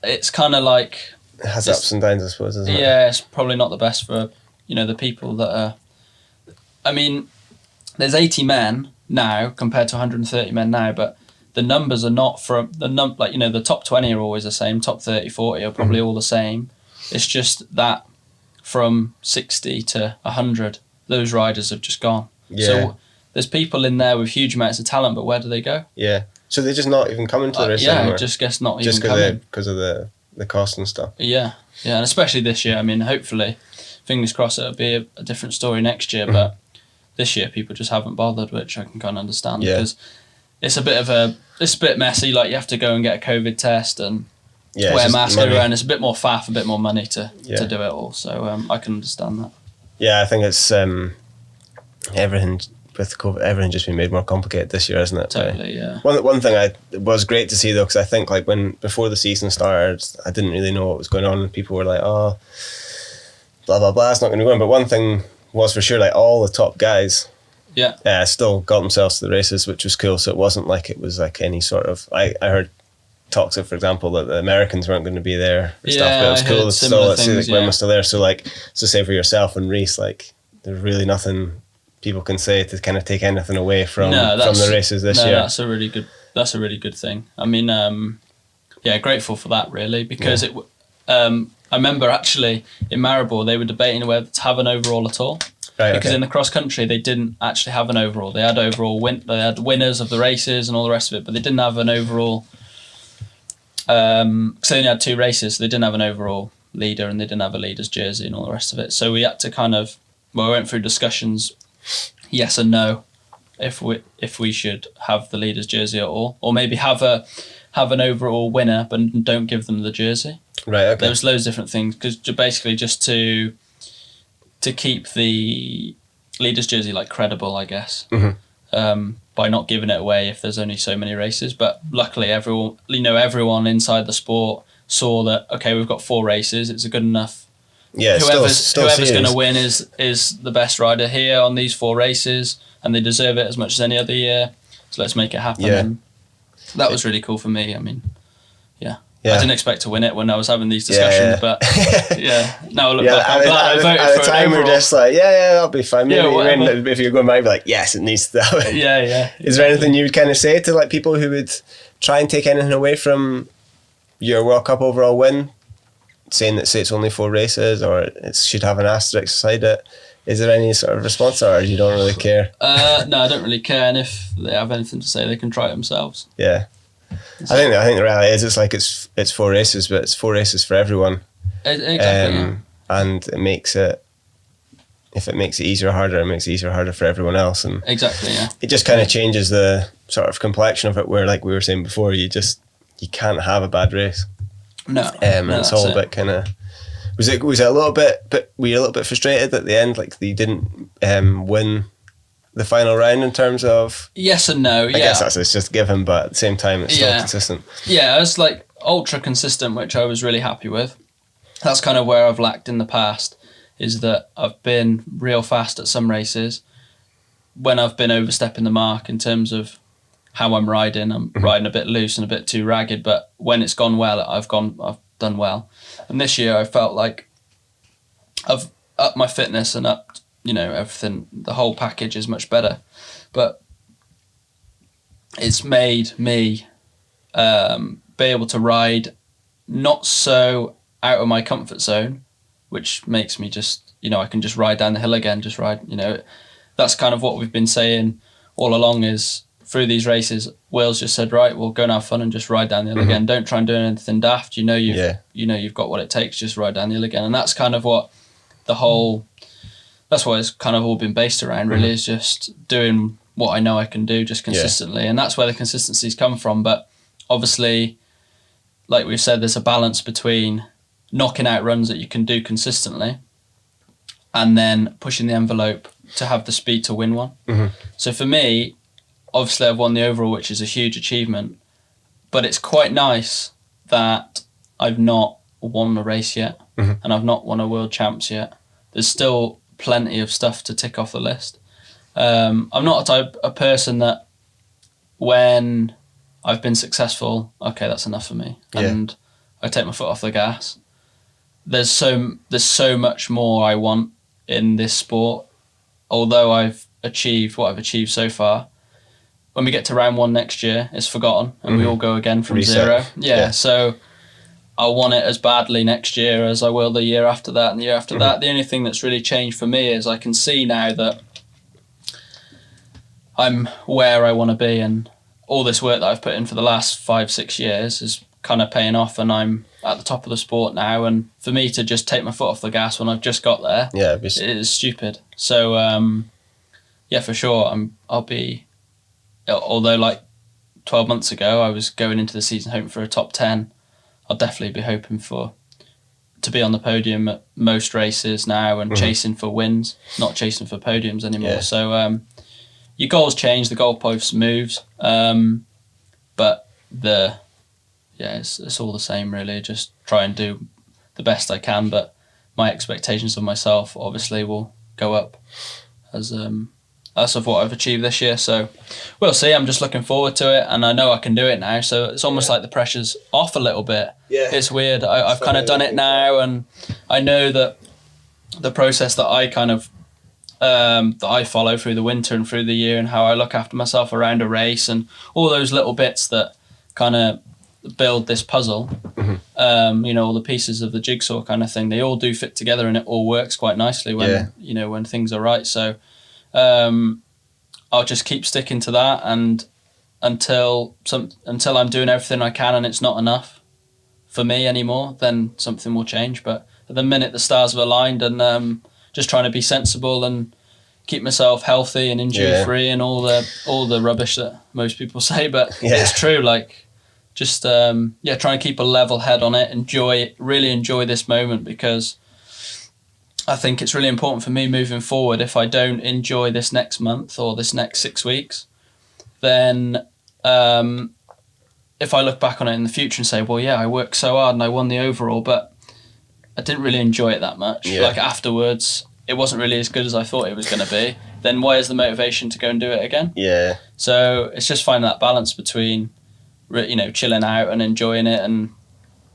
it's kind of like... It has ups and downs, I suppose, doesn't it? Yeah, it's probably not the best for... You know, the people that are... I mean, there's 80 men now compared to 130 men now, but the numbers are not from... the top 20 are always the same, top 30, 40 are probably all the same. It's just that from 60 to 100, those riders have just gone. Yeah. So there's people in there with huge amounts of talent, but where do they go? Yeah. So they're just not even coming to the race anymore? Yeah, just guess not even coming. Because of the cost and stuff. Yeah, and especially this year. I mean, hopefully... Fingers crossed it'll be a different story next year, but this year people just haven't bothered, which I can kind of understand because it's a bit messy. Like you have to go and get a COVID test and wear a mask around. It's a bit more faff, a bit more money to do it all. So I can understand that. Yeah, I think it's everything with COVID, everything just been made more complicated this year, isn't it? Totally, yeah. One thing was great to see though, because I think like before the season started, I didn't really know what was going on, and people were like, oh, blah blah blah, it's not going to go in. But one thing was for sure, like all the top guys still got themselves to the races, which was cool. So it wasn't like it was like any sort of... I heard talks of, for example, that the Americans weren't going to be there or stuff, but it was cool. It's still, let's see, like women still there. So like, so say for yourself and Reese, like there's really nothing people can say to kind of take anything away from the races this year. That's a really good thing. I mean, grateful for that really, because it I remember actually in Maribor they were debating whether to have an overall at all. Right, because in the cross country they didn't actually have an overall. They had they had winners of the races and all the rest of it, but they didn't have an overall. Because they only had 2 races, so they didn't have an overall leader and they didn't have a leader's jersey and all the rest of it. So we had to we went through discussions, yes and no, if we should have the leader's jersey at all, or maybe have an overall winner but don't give them the jersey. Right. Okay. There was loads of different things, because basically just to keep the leader's jersey like credible, I guess. Mm-hmm. By not giving it away if there's only so many races. But luckily everyone inside the sport saw that, okay, we've got 4 races, it's a good enough. Yeah, whoever's going to win is the best rider here on these 4 races, and they deserve it as much as any other year. So let's make it happen. Yeah. And that was really cool for me. I mean, I didn't expect to win it when I was having these discussions, but now I look back, I'm glad I voted for it. At the time, we're just like, that'll be fine. Maybe if you're going back, be like, yes, it needs to happen. Yeah. Is there anything you would kind of say to like people who would try and take anything away from your World Cup overall win, saying that say it's only 4 races or it should have an asterisk beside it? Is there any sort of response, or you don't really care? No, I don't really care, and if they have anything to say, they can try it themselves. Yeah. I think the reality is it's 4 races, but it's 4 races for everyone. Exactly. And it makes it, if it makes it easier or harder, it makes it easier or harder for everyone else. And exactly, yeah. It just kind of changes the sort of complexion of it, where like we were saying before, you can't have a bad race. No. It's all a bit kind of... Was it a little bit, but were you a little bit frustrated at the end, like you didn't win the final round in terms of... Yes and no, I guess it's just given, but at the same time it's still consistent. Yeah, it was like ultra consistent, which I was really happy with. That's kind of where I've lacked in the past, is that I've been real fast at some races. When I've been overstepping the mark in terms of how I'm riding riding a bit loose and a bit too ragged, but when it's gone well, I've done well. And this year I felt like I've upped my fitness and upped, everything, the whole package is much better. But it's made me be able to ride not so out of my comfort zone, which makes me just, I can just ride down the hill again, just ride, that's kind of what we've been saying all along is through these races, Will's just said, right, we'll go and have fun and just ride down the hill again. Don't try and do anything daft. You've got what it takes, just ride down the hill again. And that's kind of what that's what it's kind of all been based around, really, is just doing what I know I can do just consistently. And that's where the consistency's come from. But obviously, like we've said, there's a balance between knocking out runs that you can do consistently and then pushing the envelope to have the speed to win one. So for me, obviously I've won the overall, which is a huge achievement, but it's quite nice that I've not won a race yet and I've not won a world champs yet. There's still plenty of stuff to tick off the list. I'm not a person that when I've been successful, okay, that's enough for me, and I take my foot off the gas. There's so much more I want in this sport. Although I've achieved what I've achieved so far, when we get to round 1 next year, it's forgotten and we all go again from zero. Yeah, so I want it as badly next year as I will the year after that and the year after that. The only thing that's really changed for me is I can see now that I'm where I want to be, and all this work that I've put in for the last 5-6 years is kind of paying off, and I'm at the top of the sport now. And for me to just take my foot off the gas when I've just got there, it is stupid. So for sure, I'll be. Although like 12 months ago, I was going into the season hoping for a top 10. I'll definitely be hoping to be on the podium at most races now and chasing for wins, not chasing for podiums anymore. Yeah. So your goals change, the goalposts moves, but it's all the same really. Just try and do the best I can, but my expectations of myself obviously will go up as of what I've achieved this year. So we'll see. I'm just looking forward to it, and I know I can do it now. So it's almost like the pressure's off a little bit. Yeah, it's weird. I've kind of done it now, and I know that the process that I kind of that I follow through the winter and through the year, and how I look after myself around a race, and all those little bits that kind of build this puzzle. All the pieces of the jigsaw kind of thing. They all do fit together, and it all works quite nicely when when things are right. So. I'll just keep sticking to that, and until I'm doing everything I can and it's not enough for me anymore, then something will change. But at the minute the stars have aligned, and just trying to be sensible and keep myself healthy and injury free and all the rubbish that most people say, but it's true. Like just trying to keep a level head on it, really enjoy this moment, because I think it's really important for me moving forward. If I don't enjoy this next month or this next 6 weeks, then if I look back on it in the future and say, well, I worked so hard and I won the overall, but I didn't really enjoy it that much. Yeah. Like afterwards, it wasn't really as good as I thought it was going to be. Then where's the motivation to go and do it again? Yeah. So it's just finding that balance between, chilling out and enjoying it and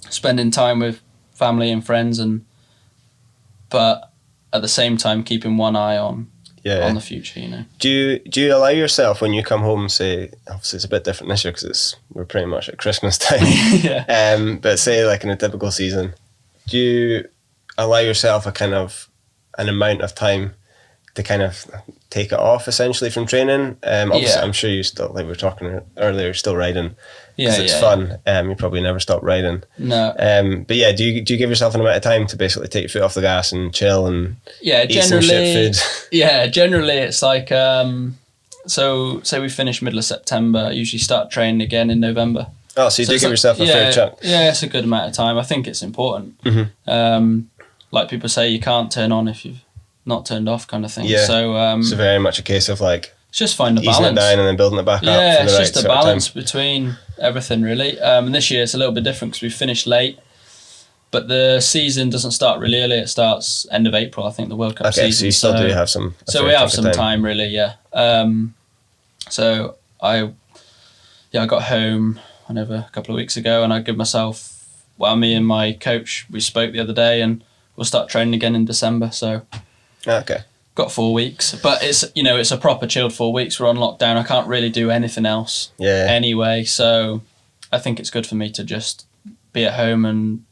spending time with family and friends, but at the same time keeping one eye on the future. Do you allow yourself when you come home, say, obviously it's a bit different this year because we're pretty much at Christmas time, but say like in a typical season, do you allow yourself a kind of an amount of time to kind of take it off essentially from training? Obviously I'm sure you still, like we were talking earlier, still riding because it's fun. You probably never stop riding. No. But do you give yourself an amount of time to basically take your foot off the gas and chill and eat some shit food? Yeah, generally it's like so say we finish middle of September, I usually start training again in November. Oh, so you do give yourself a fair chunk. Yeah, it's a good amount of time. I think it's important. Like people say, you can't turn on if you've not turned off, kind of thing. Yeah. So it's very much a case of like it's just finding a balance, easing it down and then building it back up. Yeah, it's just a balance between everything really. And this year it's a little bit different because we finished late, but the season doesn't start really early. It starts end of April, I think, the World Cup season. So you still do have some. So we have some time really. Yeah. So I got home a couple of weeks ago, and I give myself. Well, me and my coach, we spoke the other day, and we'll start training again in December. So. Okay. Got 4 weeks, but it's it's a proper chilled 4 weeks. We're on lockdown. I can't really do anything else. Anyway, so I think it's good for me to just be at home and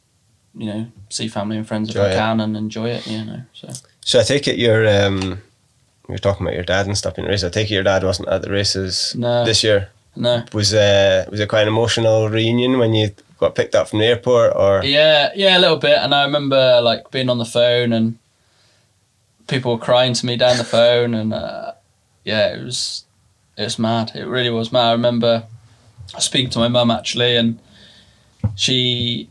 see family and friends Enjoy if I can and enjoy it. So I take it you're talking about your dad and stuff in the race. I take it your dad wasn't at the races this year. No. Was it quite an emotional reunion when you got picked up from the airport, or? Yeah, a little bit. And I remember being on the phone and people were crying to me down the phone, and it was mad. It really was mad. I remember speaking to my mum actually, and she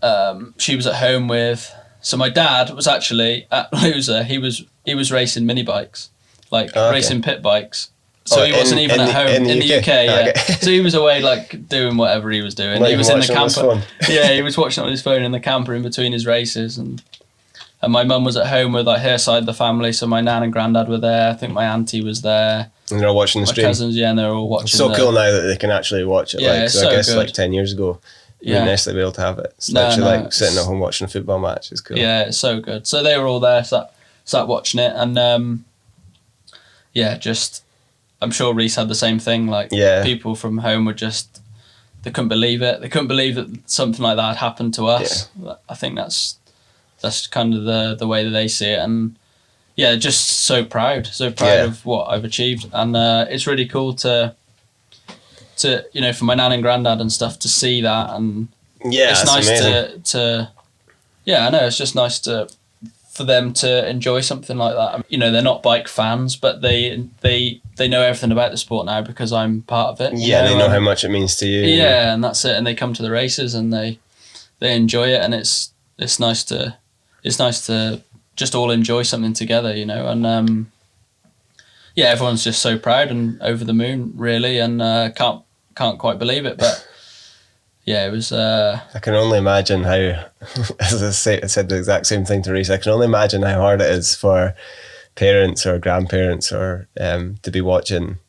was at home with. So my dad was actually at Loser. He was racing mini bikes, racing pit bikes. So he wasn't even at home in the UK. Yeah. Okay. So he was away doing whatever he was doing. He was in the camper. Yeah, he was watching on his phone in the camper in between his races, and my mum was at home with her side of the family. So my nan and granddad were there. I think my auntie was there. And they're all watching the stream. My cousins, and they're all watching. It's so cool now that they can actually watch it. Yeah, so I guess 10 years ago, it would nice to be able to have it. It's actually sitting at home watching a football match. It's cool. Yeah, it's so good. So they were all there, sat watching it, and I'm sure Reese had the same thing. People from home were they couldn't believe it. They couldn't believe that something like that had happened to us. Yeah. I think that's kind of the way that they see it, and just so proud of what I've achieved, and it's really cool to for my nan and granddad and stuff to see that, and it's nice to I know it's just nice for them to enjoy something like that. They're not bike fans, but they know everything about the sport now because I'm part of it. Yeah, they know how much it means to you. Yeah, and that's it. And they come to the races and they enjoy it, and it's nice to just all enjoy something together, And everyone's just so proud and over the moon, really, and can't quite believe it, but. Yeah, it was. I can only imagine how, as I said the exact same thing to Reese, I can only imagine how hard it is for parents or grandparents or to be watching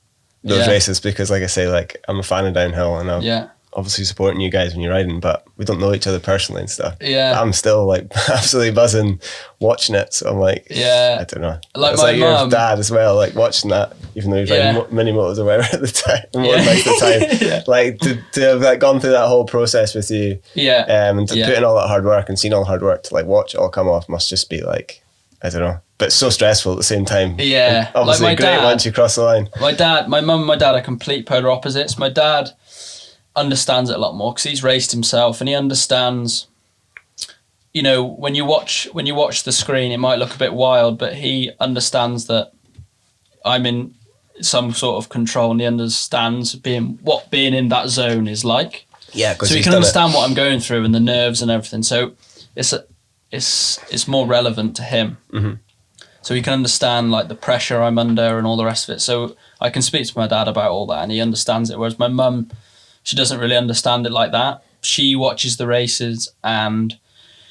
those races, because like I say, I'm a fan of downhill and I'm obviously supporting you guys when you're riding, but we don't know each other personally and stuff. Yeah. But I'm still absolutely buzzing watching it, so I'm I don't know. It's my your dad as well, watching that, even though he was riding mini motors or whatever at the time, motorbikes at the time. To have gone through that whole process with you, and to put in all that hard work and seeing all the hard work to watch it all come off must just be I don't know. But it's so stressful at the same time. Yeah. And obviously great once you cross the line. My mum and my dad are complete polar opposites. My dad understands it a lot more because he's raced himself, and he understands, when you watch the screen, it might look a bit wild, but he understands that I'm in some sort of control, and he understands what being in that zone is like. Yeah, so he can understand what I'm going through and the nerves and everything. So it's more relevant to him. Mm-hmm. So he can understand the pressure I'm under and all the rest of it. So I can speak to my dad about all that, and he understands it. Whereas my mum, she doesn't really understand it like that. She watches the races, and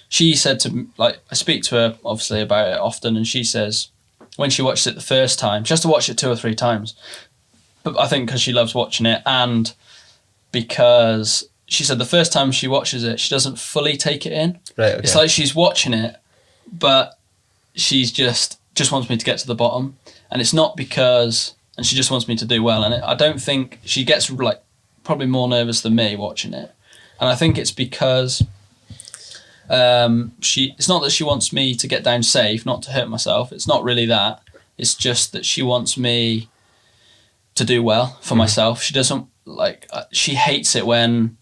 she said to me, I speak to her obviously about it often, and she says when she watches it the first time, she has to watch it 2 or 3 times. But I think because she loves watching it, and because she said the first time she watches it, she doesn't fully take it in. Right. Okay. It's like she's watching it, but she's just wants me to get to the bottom, and it's not because, and she just wants me to do well. And I don't think she gets probably more nervous than me watching it, and I think it's because it's not that she wants me to get down safe, not to hurt myself. It's not really that. It's just that she wants me to do well for myself. She doesn't she hates it when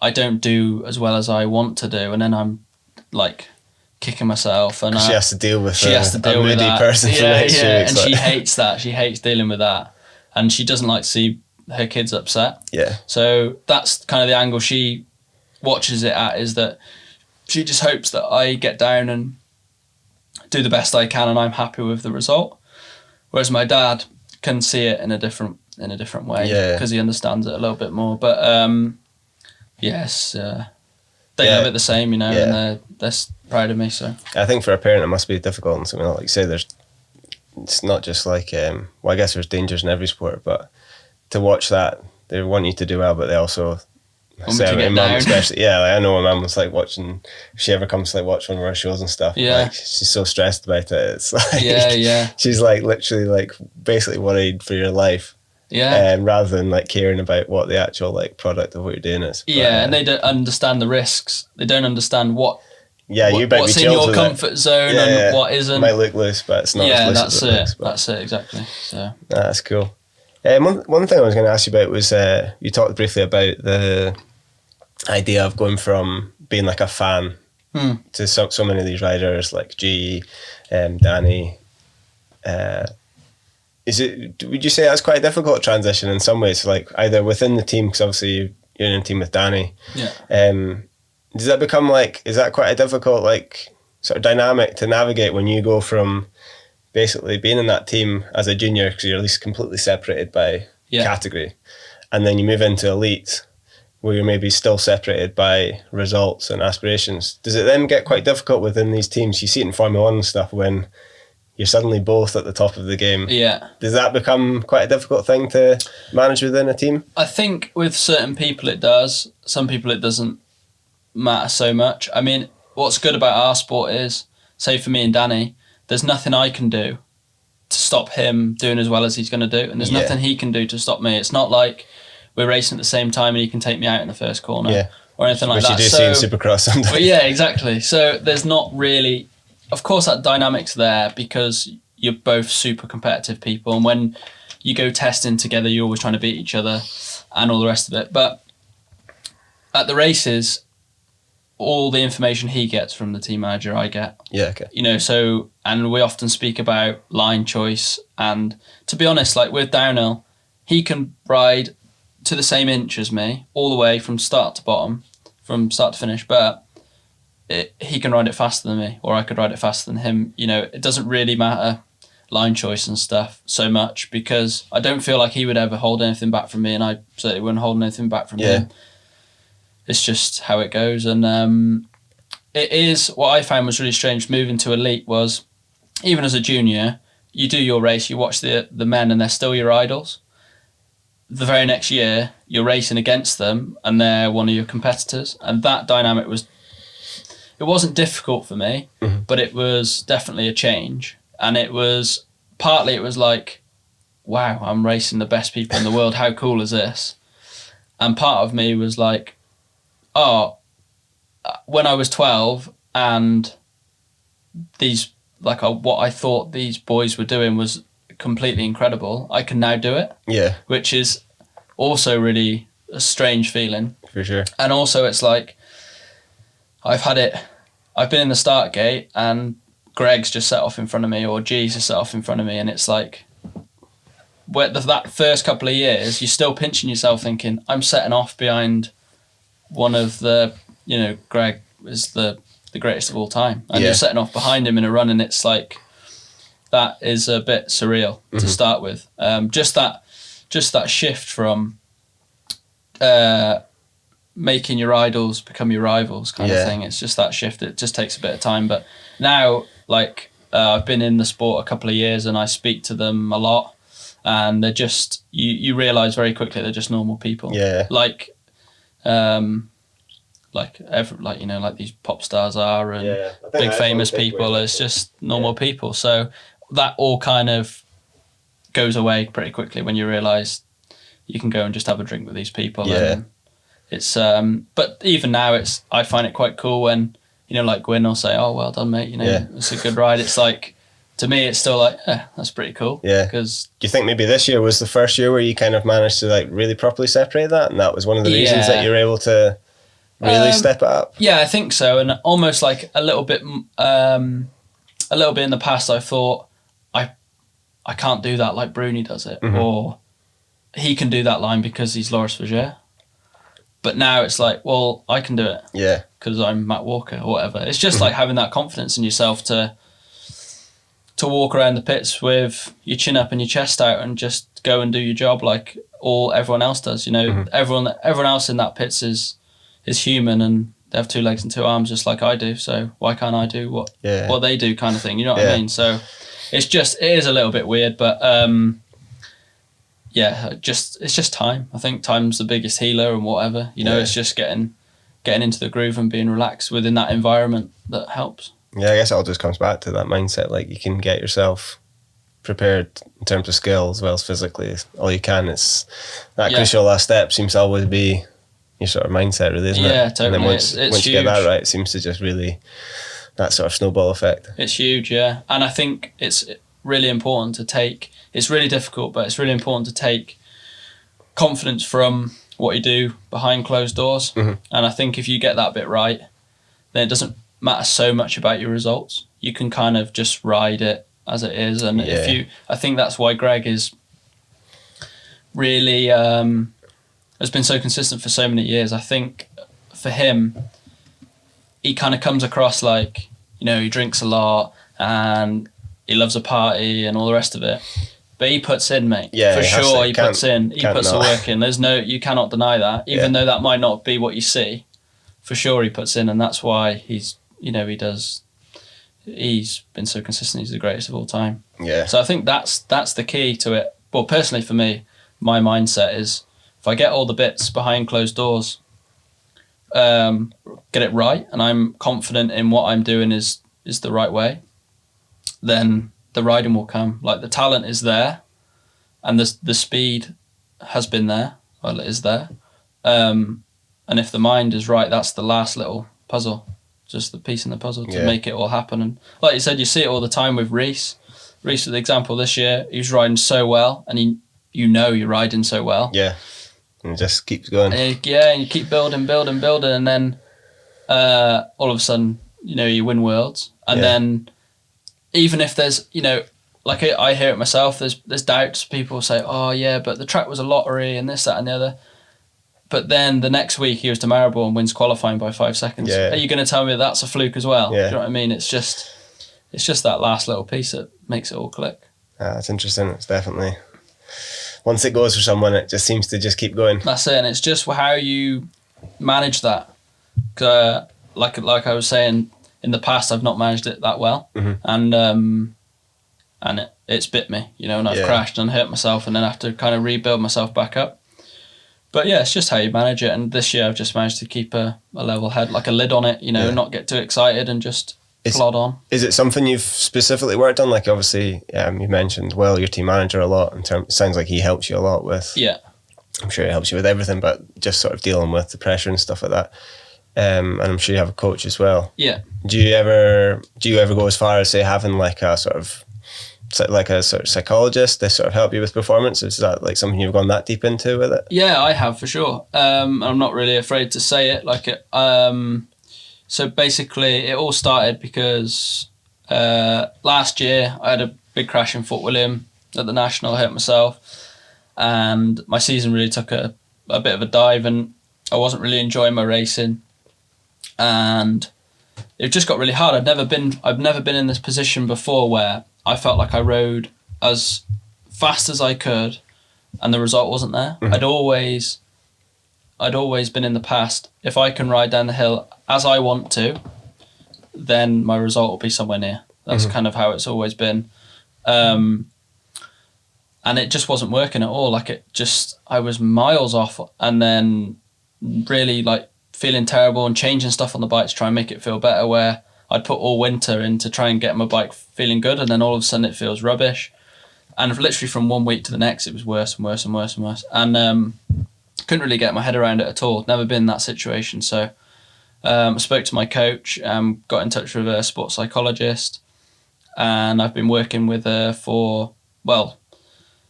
I don't do as well as I want to do, and then I'm kicking myself, and she has to deal with a moody person for the next few weeks. And she hates that. She hates dealing with that, and she doesn't like to see her kids upset. Yeah. So that's kind of the angle she watches it at, is that she just hopes that I get down and do the best I can, and I'm happy with the result. Whereas my dad can see it in a different way, because he understands it a little bit more. But yes, they love it the same, and they're proud of me. So I think for a parent it must be difficult, and something like you say, it's not just I guess there's dangers in every sport, but to watch that, they want you to do well, but they also my mum especially, I know my mum was watching, if she ever comes to watch one of our shows and stuff, she's so stressed about it. It's she's literally basically worried for your life, rather than like caring about what the actual like product of what you're doing is. Yeah, and they don't understand the risks. They don't understand what's in your comfort zone and what isn't. It might look loose, but it's not as loose as it looks. That's it, exactly. So that's cool. One thing I was going to ask you about was you talked briefly about the idea of going from being like a fan to so many of these riders like G, Danny. Would you say that's quite a difficult transition in some ways, like either within the team, because obviously you're in a team with Danny. Yeah. Does that become like, is that quite a difficult like sort of dynamic to navigate when you go from basically being in that team as a junior, because you're at least completely separated by category, and then you move into elite where you're maybe still separated by results and aspirations? Does it then get quite difficult within these teams? You see it in Formula 1 and stuff when you're suddenly both at the top of the game. Yeah. Does that become quite a difficult thing to manage within a team? I think with certain people it does. Some people it doesn't matter so much. I mean, what's good about our sport is, say for me and Danny, there's nothing I can do to stop him doing as well as he's going to do, and there's nothing he can do to stop me. It's not like we're racing at the same time and he can take me out in the first corner or anything like that. Which you do see in Supercross sometimes. But yeah, exactly. So there's not really... Of course, that dynamic's there because you're both super competitive people, and when you go testing together, you're always trying to beat each other and all the rest of it. But at the races, all the information he gets from the team manager, I get. Yeah, okay. You know, so, and we often speak about line choice, and to be honest, like with downhill, he can ride to the same inch as me, all the way from start to bottom, from start to finish, but he can ride it faster than me, or I could ride it faster than him. You know, it doesn't really matter line choice and stuff so much, because I don't feel like he would ever hold anything back from me, and I certainly wouldn't hold anything back from him. It's just how it goes. And it is, what I found was really strange moving to elite was, even as a junior, you do your race, you watch the men and they're still your idols. The very next year, you're racing against them and they're one of your competitors. And that dynamic it wasn't difficult for me, but it was definitely a change. And it was like, wow, I'm racing the best people in the world. How cool is this? And part of me was like, oh, when I was 12 and these, like what I thought these boys were doing was completely incredible, I can now do it. Yeah. Which is also really a strange feeling. For sure. And also it's like, I've been in the start gate and Greg's just set off in front of me, or G's just set off in front of me, and it's like, that first couple of years, you're still pinching yourself thinking, I'm setting off behind one of the, Greg is the greatest of all time. And you're setting off behind him in a run, and it's like, that is a bit surreal to start with. Just that shift from making your idols become your rivals kind of thing. It's just that shift. It just takes a bit of time. But now, I've been in the sport a couple of years and I speak to them a lot, and they're just, you realise very quickly they're just normal people. Yeah. Like these pop stars are, and big famous people. It's just normal people. So that all kind of goes away pretty quickly when you realise you can go and just have a drink with these people. Yeah. And it's but even now I find it quite cool when, like Gwyn will say, oh, well done, mate, it's a good ride. It's like, to me, it's still like, that's pretty cool. Yeah. Because do you think maybe this year was the first year where you kind of managed to really properly separate that, and that was one of the reasons that you were able to really step it up? Yeah, I think so. And almost like a little bit in the past, I thought, I can't do that like Bruni does it, or he can do that line because he's Loris Vigier. But now it's like, well, I can do it. Yeah. Because I'm Matt Walker or whatever. It's just like having that confidence in yourself to walk around the pits with your chin up and your chest out and just go and do your job like everyone else does. Everyone else in that pits is human, and they have 2 legs and 2 arms just like I do. So why can't I do what they do, kind of thing? You know what I mean? So it is a little bit weird, but it's just time. I think time's the biggest healer and whatever. It's just getting into the groove and being relaxed within that environment that helps. Yeah, I guess it all just comes back to that mindset. Like, you can get yourself prepared in terms of skill as well as physically, all you can. It's that Yeah. crucial last step seems to always be your sort of mindset, really, isn't it? Yeah, totally. And then once It's you get that huge. right, it seems to just really, that sort of snowball effect. It's huge, yeah. And I think it's really important to take, it's really difficult, but it's really important to take confidence from what you do behind closed doors. Mm-hmm. And I think if you get that bit right, then it doesn't matter so much about your results. You can kind of just ride it as it is. And I think that's why Greg is really, has been so consistent for so many years. I think for him, he kind of comes across like, he drinks a lot and he loves a party and all the rest of it. But he puts in, mate. Yeah, for sure, he puts in. He puts the not. work in. You cannot deny that. Even though that might not be what you see, for sure he puts in, and that's why he's been so consistent. He's the greatest of all time. Yeah. So I think that's the key to it. Well, personally for me, my mindset is if I get all the bits behind closed doors, get it right, and I'm confident in what I'm doing is the right way, then the riding will come. Like, the talent is there, and the speed has been there. Well, it is there. And if the mind is right, that's the last little puzzle, just the piece in the puzzle to make it all happen. And like you said, you see it all the time with Reese. Reese, for the example, this year, he was riding so well, and you're riding so well. Yeah. And it just keeps going. And you keep building, and then all of a sudden, you win worlds. And then even if there's, like I hear it myself, there's doubts. People say, oh yeah, but the track was a lottery and this, that and the other. But then the next week he goes to Maribor and wins qualifying by 5 seconds. Yeah. Are you going to tell me that's a fluke as well? Yeah. Do you know what I mean? It's just that last little piece that makes it all click. That's interesting. It's definitely, once it goes for someone, it just seems to just keep going. That's it, and it's just how you manage that. Like I was saying, in the past I've not managed it that well, and it's bit me, and I've crashed and hurt myself, and then have to kind of rebuild myself back up. But yeah, it's just how you manage it. And this year I've just managed to keep a level head, like a lid on it, not get too excited and just plod on. Is it something you've specifically worked on? Like, obviously, you mentioned, your team manager a lot. It sounds like he helps you a lot with. Yeah. I'm sure he helps you with everything, but just sort of dealing with the pressure and stuff like that. And I'm sure you have a coach as well. Yeah. Do you ever go as far as, say, having like a sort of psychologist to sort of help you with performance? Is that like something you've gone that deep into with it? Yeah, I have, for sure. I'm not really afraid to say it. So basically, it all started because last year I had a big crash in Fort William at the National. I hurt myself, and my season really took a bit of a dive, and I wasn't really enjoying my racing, and it just got really hard. I've never been in this position before where I felt like I rode as fast as I could, and the result wasn't there. Mm-hmm. I'd always been in the past, if I can ride down the hill as I want to, then my result will be somewhere near. That's kind of how it's always been. And it just wasn't working at all. I was miles off, and then really feeling terrible and changing stuff on the bike to try and make it feel better, where I'd put all winter in to try and get my bike feeling good, and then all of a sudden it feels rubbish. And literally from one week to the next, it was worse and worse and worse and worse. And couldn't really get my head around it at all. Never been in that situation. So I spoke to my coach, got in touch with a sports psychologist, and I've been working with her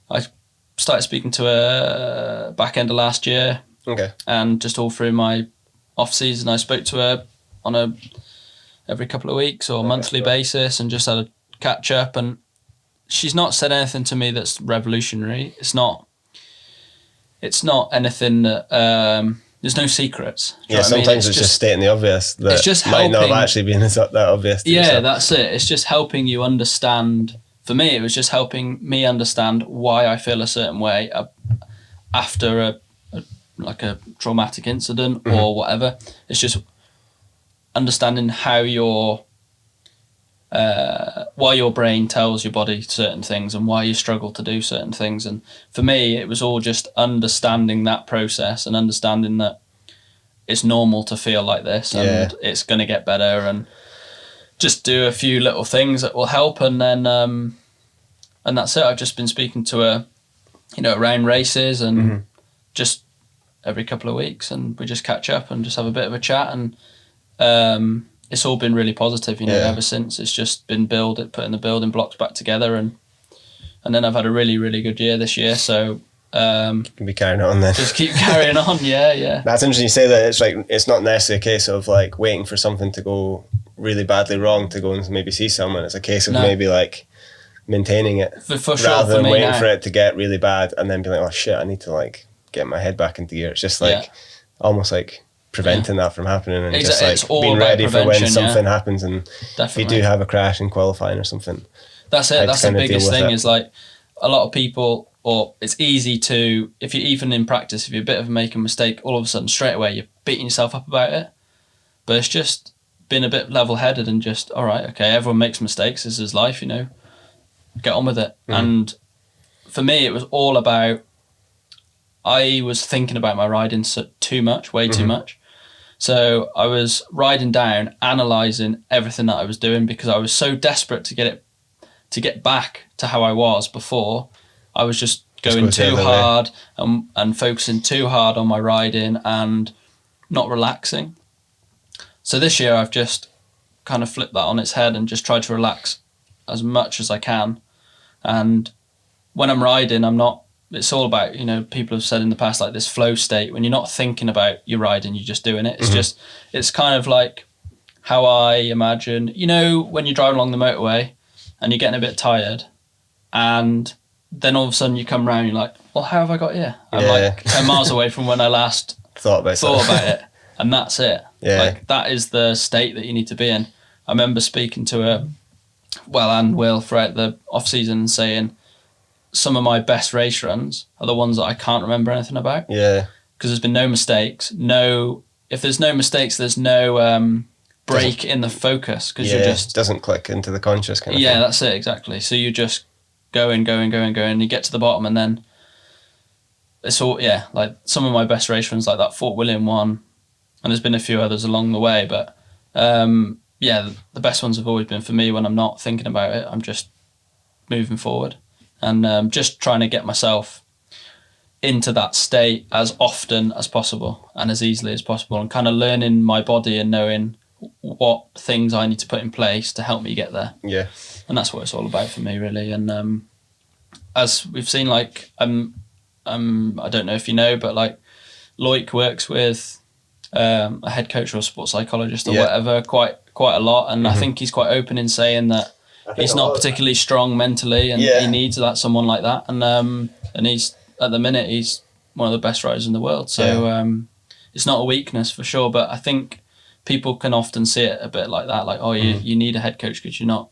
I started speaking to her back end of last year. Okay. And just all through my off season, I spoke to her on every couple of weeks or monthly basis, and just had a catch up. And she's not said anything to me that's revolutionary. It's not anything that there's no secrets. Yeah, sometimes it's just stating the obvious that it's just might not have actually been that obvious to yourself. That's it. It's just helping you understand. For me, it was just helping me understand why I feel a certain way after a traumatic incident or whatever. It's just understanding how why your brain tells your body certain things and why you struggle to do certain things. And for me, it was all just understanding that process and understanding that it's normal to feel like this and it's going to get better, and just do a few little things that will help. And then and that's it. I've just been speaking to her, around races and just every couple of weeks, and we just catch up and just have a bit of a chat, and it's all been really positive, ever since. It's just been putting the building blocks back together, and then I've had a really, really good year this year, so can be carrying on then. Just keep carrying on, yeah. That's interesting you say that. It's like, it's not necessarily a case of like waiting for something to go really badly wrong to go and maybe see someone. It's a case of maybe like maintaining it for sure, rather than waiting now. for it to get really bad and then be like, oh shit, I need to like get my head back into gear. It's just like almost like preventing that from happening, and just like being ready for when something happens, and if you do have a crash in qualifying or something. That's it. That's the biggest thing, is like a lot of people, or it's easy to, if you're even in practice, if you're a bit of making a mistake, all of a sudden straight away you're beating yourself up about it. But it's just been a bit level-headed and just, all right, okay, everyone makes mistakes, this is life, get on with it. And for me, it was all about, I was thinking about my riding too much, way too much. So I was riding down, analysing everything that I was doing, because I was so desperate to get back to how I was before. I was just going too hard and focusing too hard on my riding and not relaxing. So this year I've just kind of flipped that on its head and just tried to relax as much as I can. And when I'm riding, it's all about, people have said in the past, like this flow state, when you're not thinking about your riding, you're just doing it. It's it's kind of like how I imagine, when you're driving along the motorway and you're getting a bit tired, and then all of a sudden you come round, you're like, well, how have I got here? I'm like 10 miles away from when I last thought about it. And that's it. Yeah. Like, that is the state that you need to be in. I remember speaking to her, and Will, throughout the off-season, and saying some of my best race runs are the ones that I can't remember anything about. Yeah. Because there's been no mistakes. If there's no mistakes, there's no break in the focus, because you're just... doesn't click into the conscious kind of thing. Yeah, that's it, exactly. So you just going, and you get to the bottom, and then it's all, like some of my best race runs, like that Fort William one, and there's been a few others along the way, but the best ones have always been for me when I'm not thinking about it. I'm just moving forward, and just trying to get myself into that state as often as possible and as easily as possible, and kind of learning my body and knowing what things I need to put in place to help me get there. Yeah. And that's what it's all about for me, really. And as we've seen, like, I don't know if you know, but like Loic works with a head coach or a sports psychologist or whatever quite a lot, and I think he's quite open in saying that he's not particularly strong mentally, and he needs someone like that. And he's, at the minute, he's one of the best riders in the world. So it's not a weakness for sure, but I think people can often see it a bit like that, like, oh, you need a head coach because you're not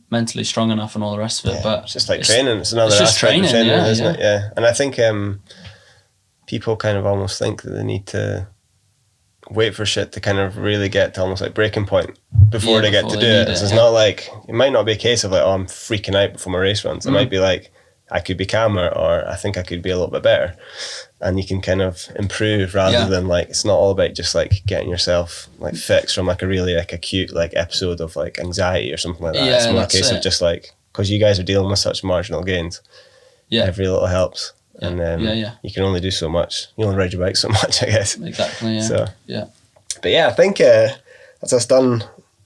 mentally strong enough and all the rest of it. But it's just like training. It's another aspect of training, isn't it? Yeah. And I think people kind of almost think that they need to wait for shit to kind of really get to almost like breaking point before they get to do it. So it's not like, it might not be a case of like, oh, I'm freaking out before my race runs. It might be like, I could be calmer, or I think I could be a little bit better. And you can kind of improve rather than like, it's not all about just like getting yourself like fixed from like a really like acute like episode of like anxiety or something like that. It's more a case of just like, because you guys are dealing with such marginal gains. Yeah. Every little helps. And you can only do so much. You only ride your bike so much, I guess. Exactly, yeah. So, but I think that's us done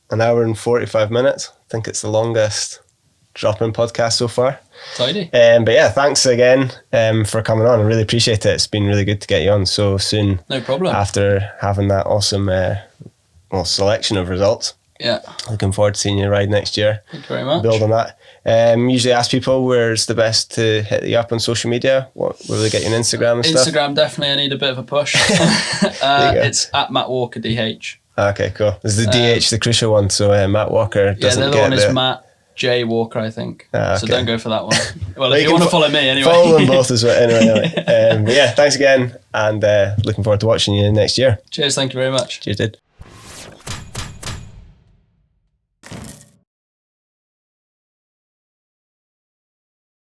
an hour and 45 minutes. I think it's the longest drop-in podcast so far. Tidy. But thanks again for coming on. I really appreciate it. It's been really good to get you on so soon. No problem. After having that awesome selection of results. Yeah. Looking forward to seeing you ride next year. Thank you very much. Build on that. Usually ask people where's the best to hit you up on social media. Where they get you on Instagram and stuff? Instagram, definitely. I need a bit of a push. It's at Matt Walker DH. Okay, cool. Is the DH the crucial one? So Matt Walker doesn't get the other one is Matt J Walker, I think. Okay. So don't go for that one. Well, if you want to follow me anyway. Follow them both as well. Anyway. Thanks again, and looking forward to watching you next year. Cheers, thank you very much. Cheers, dude.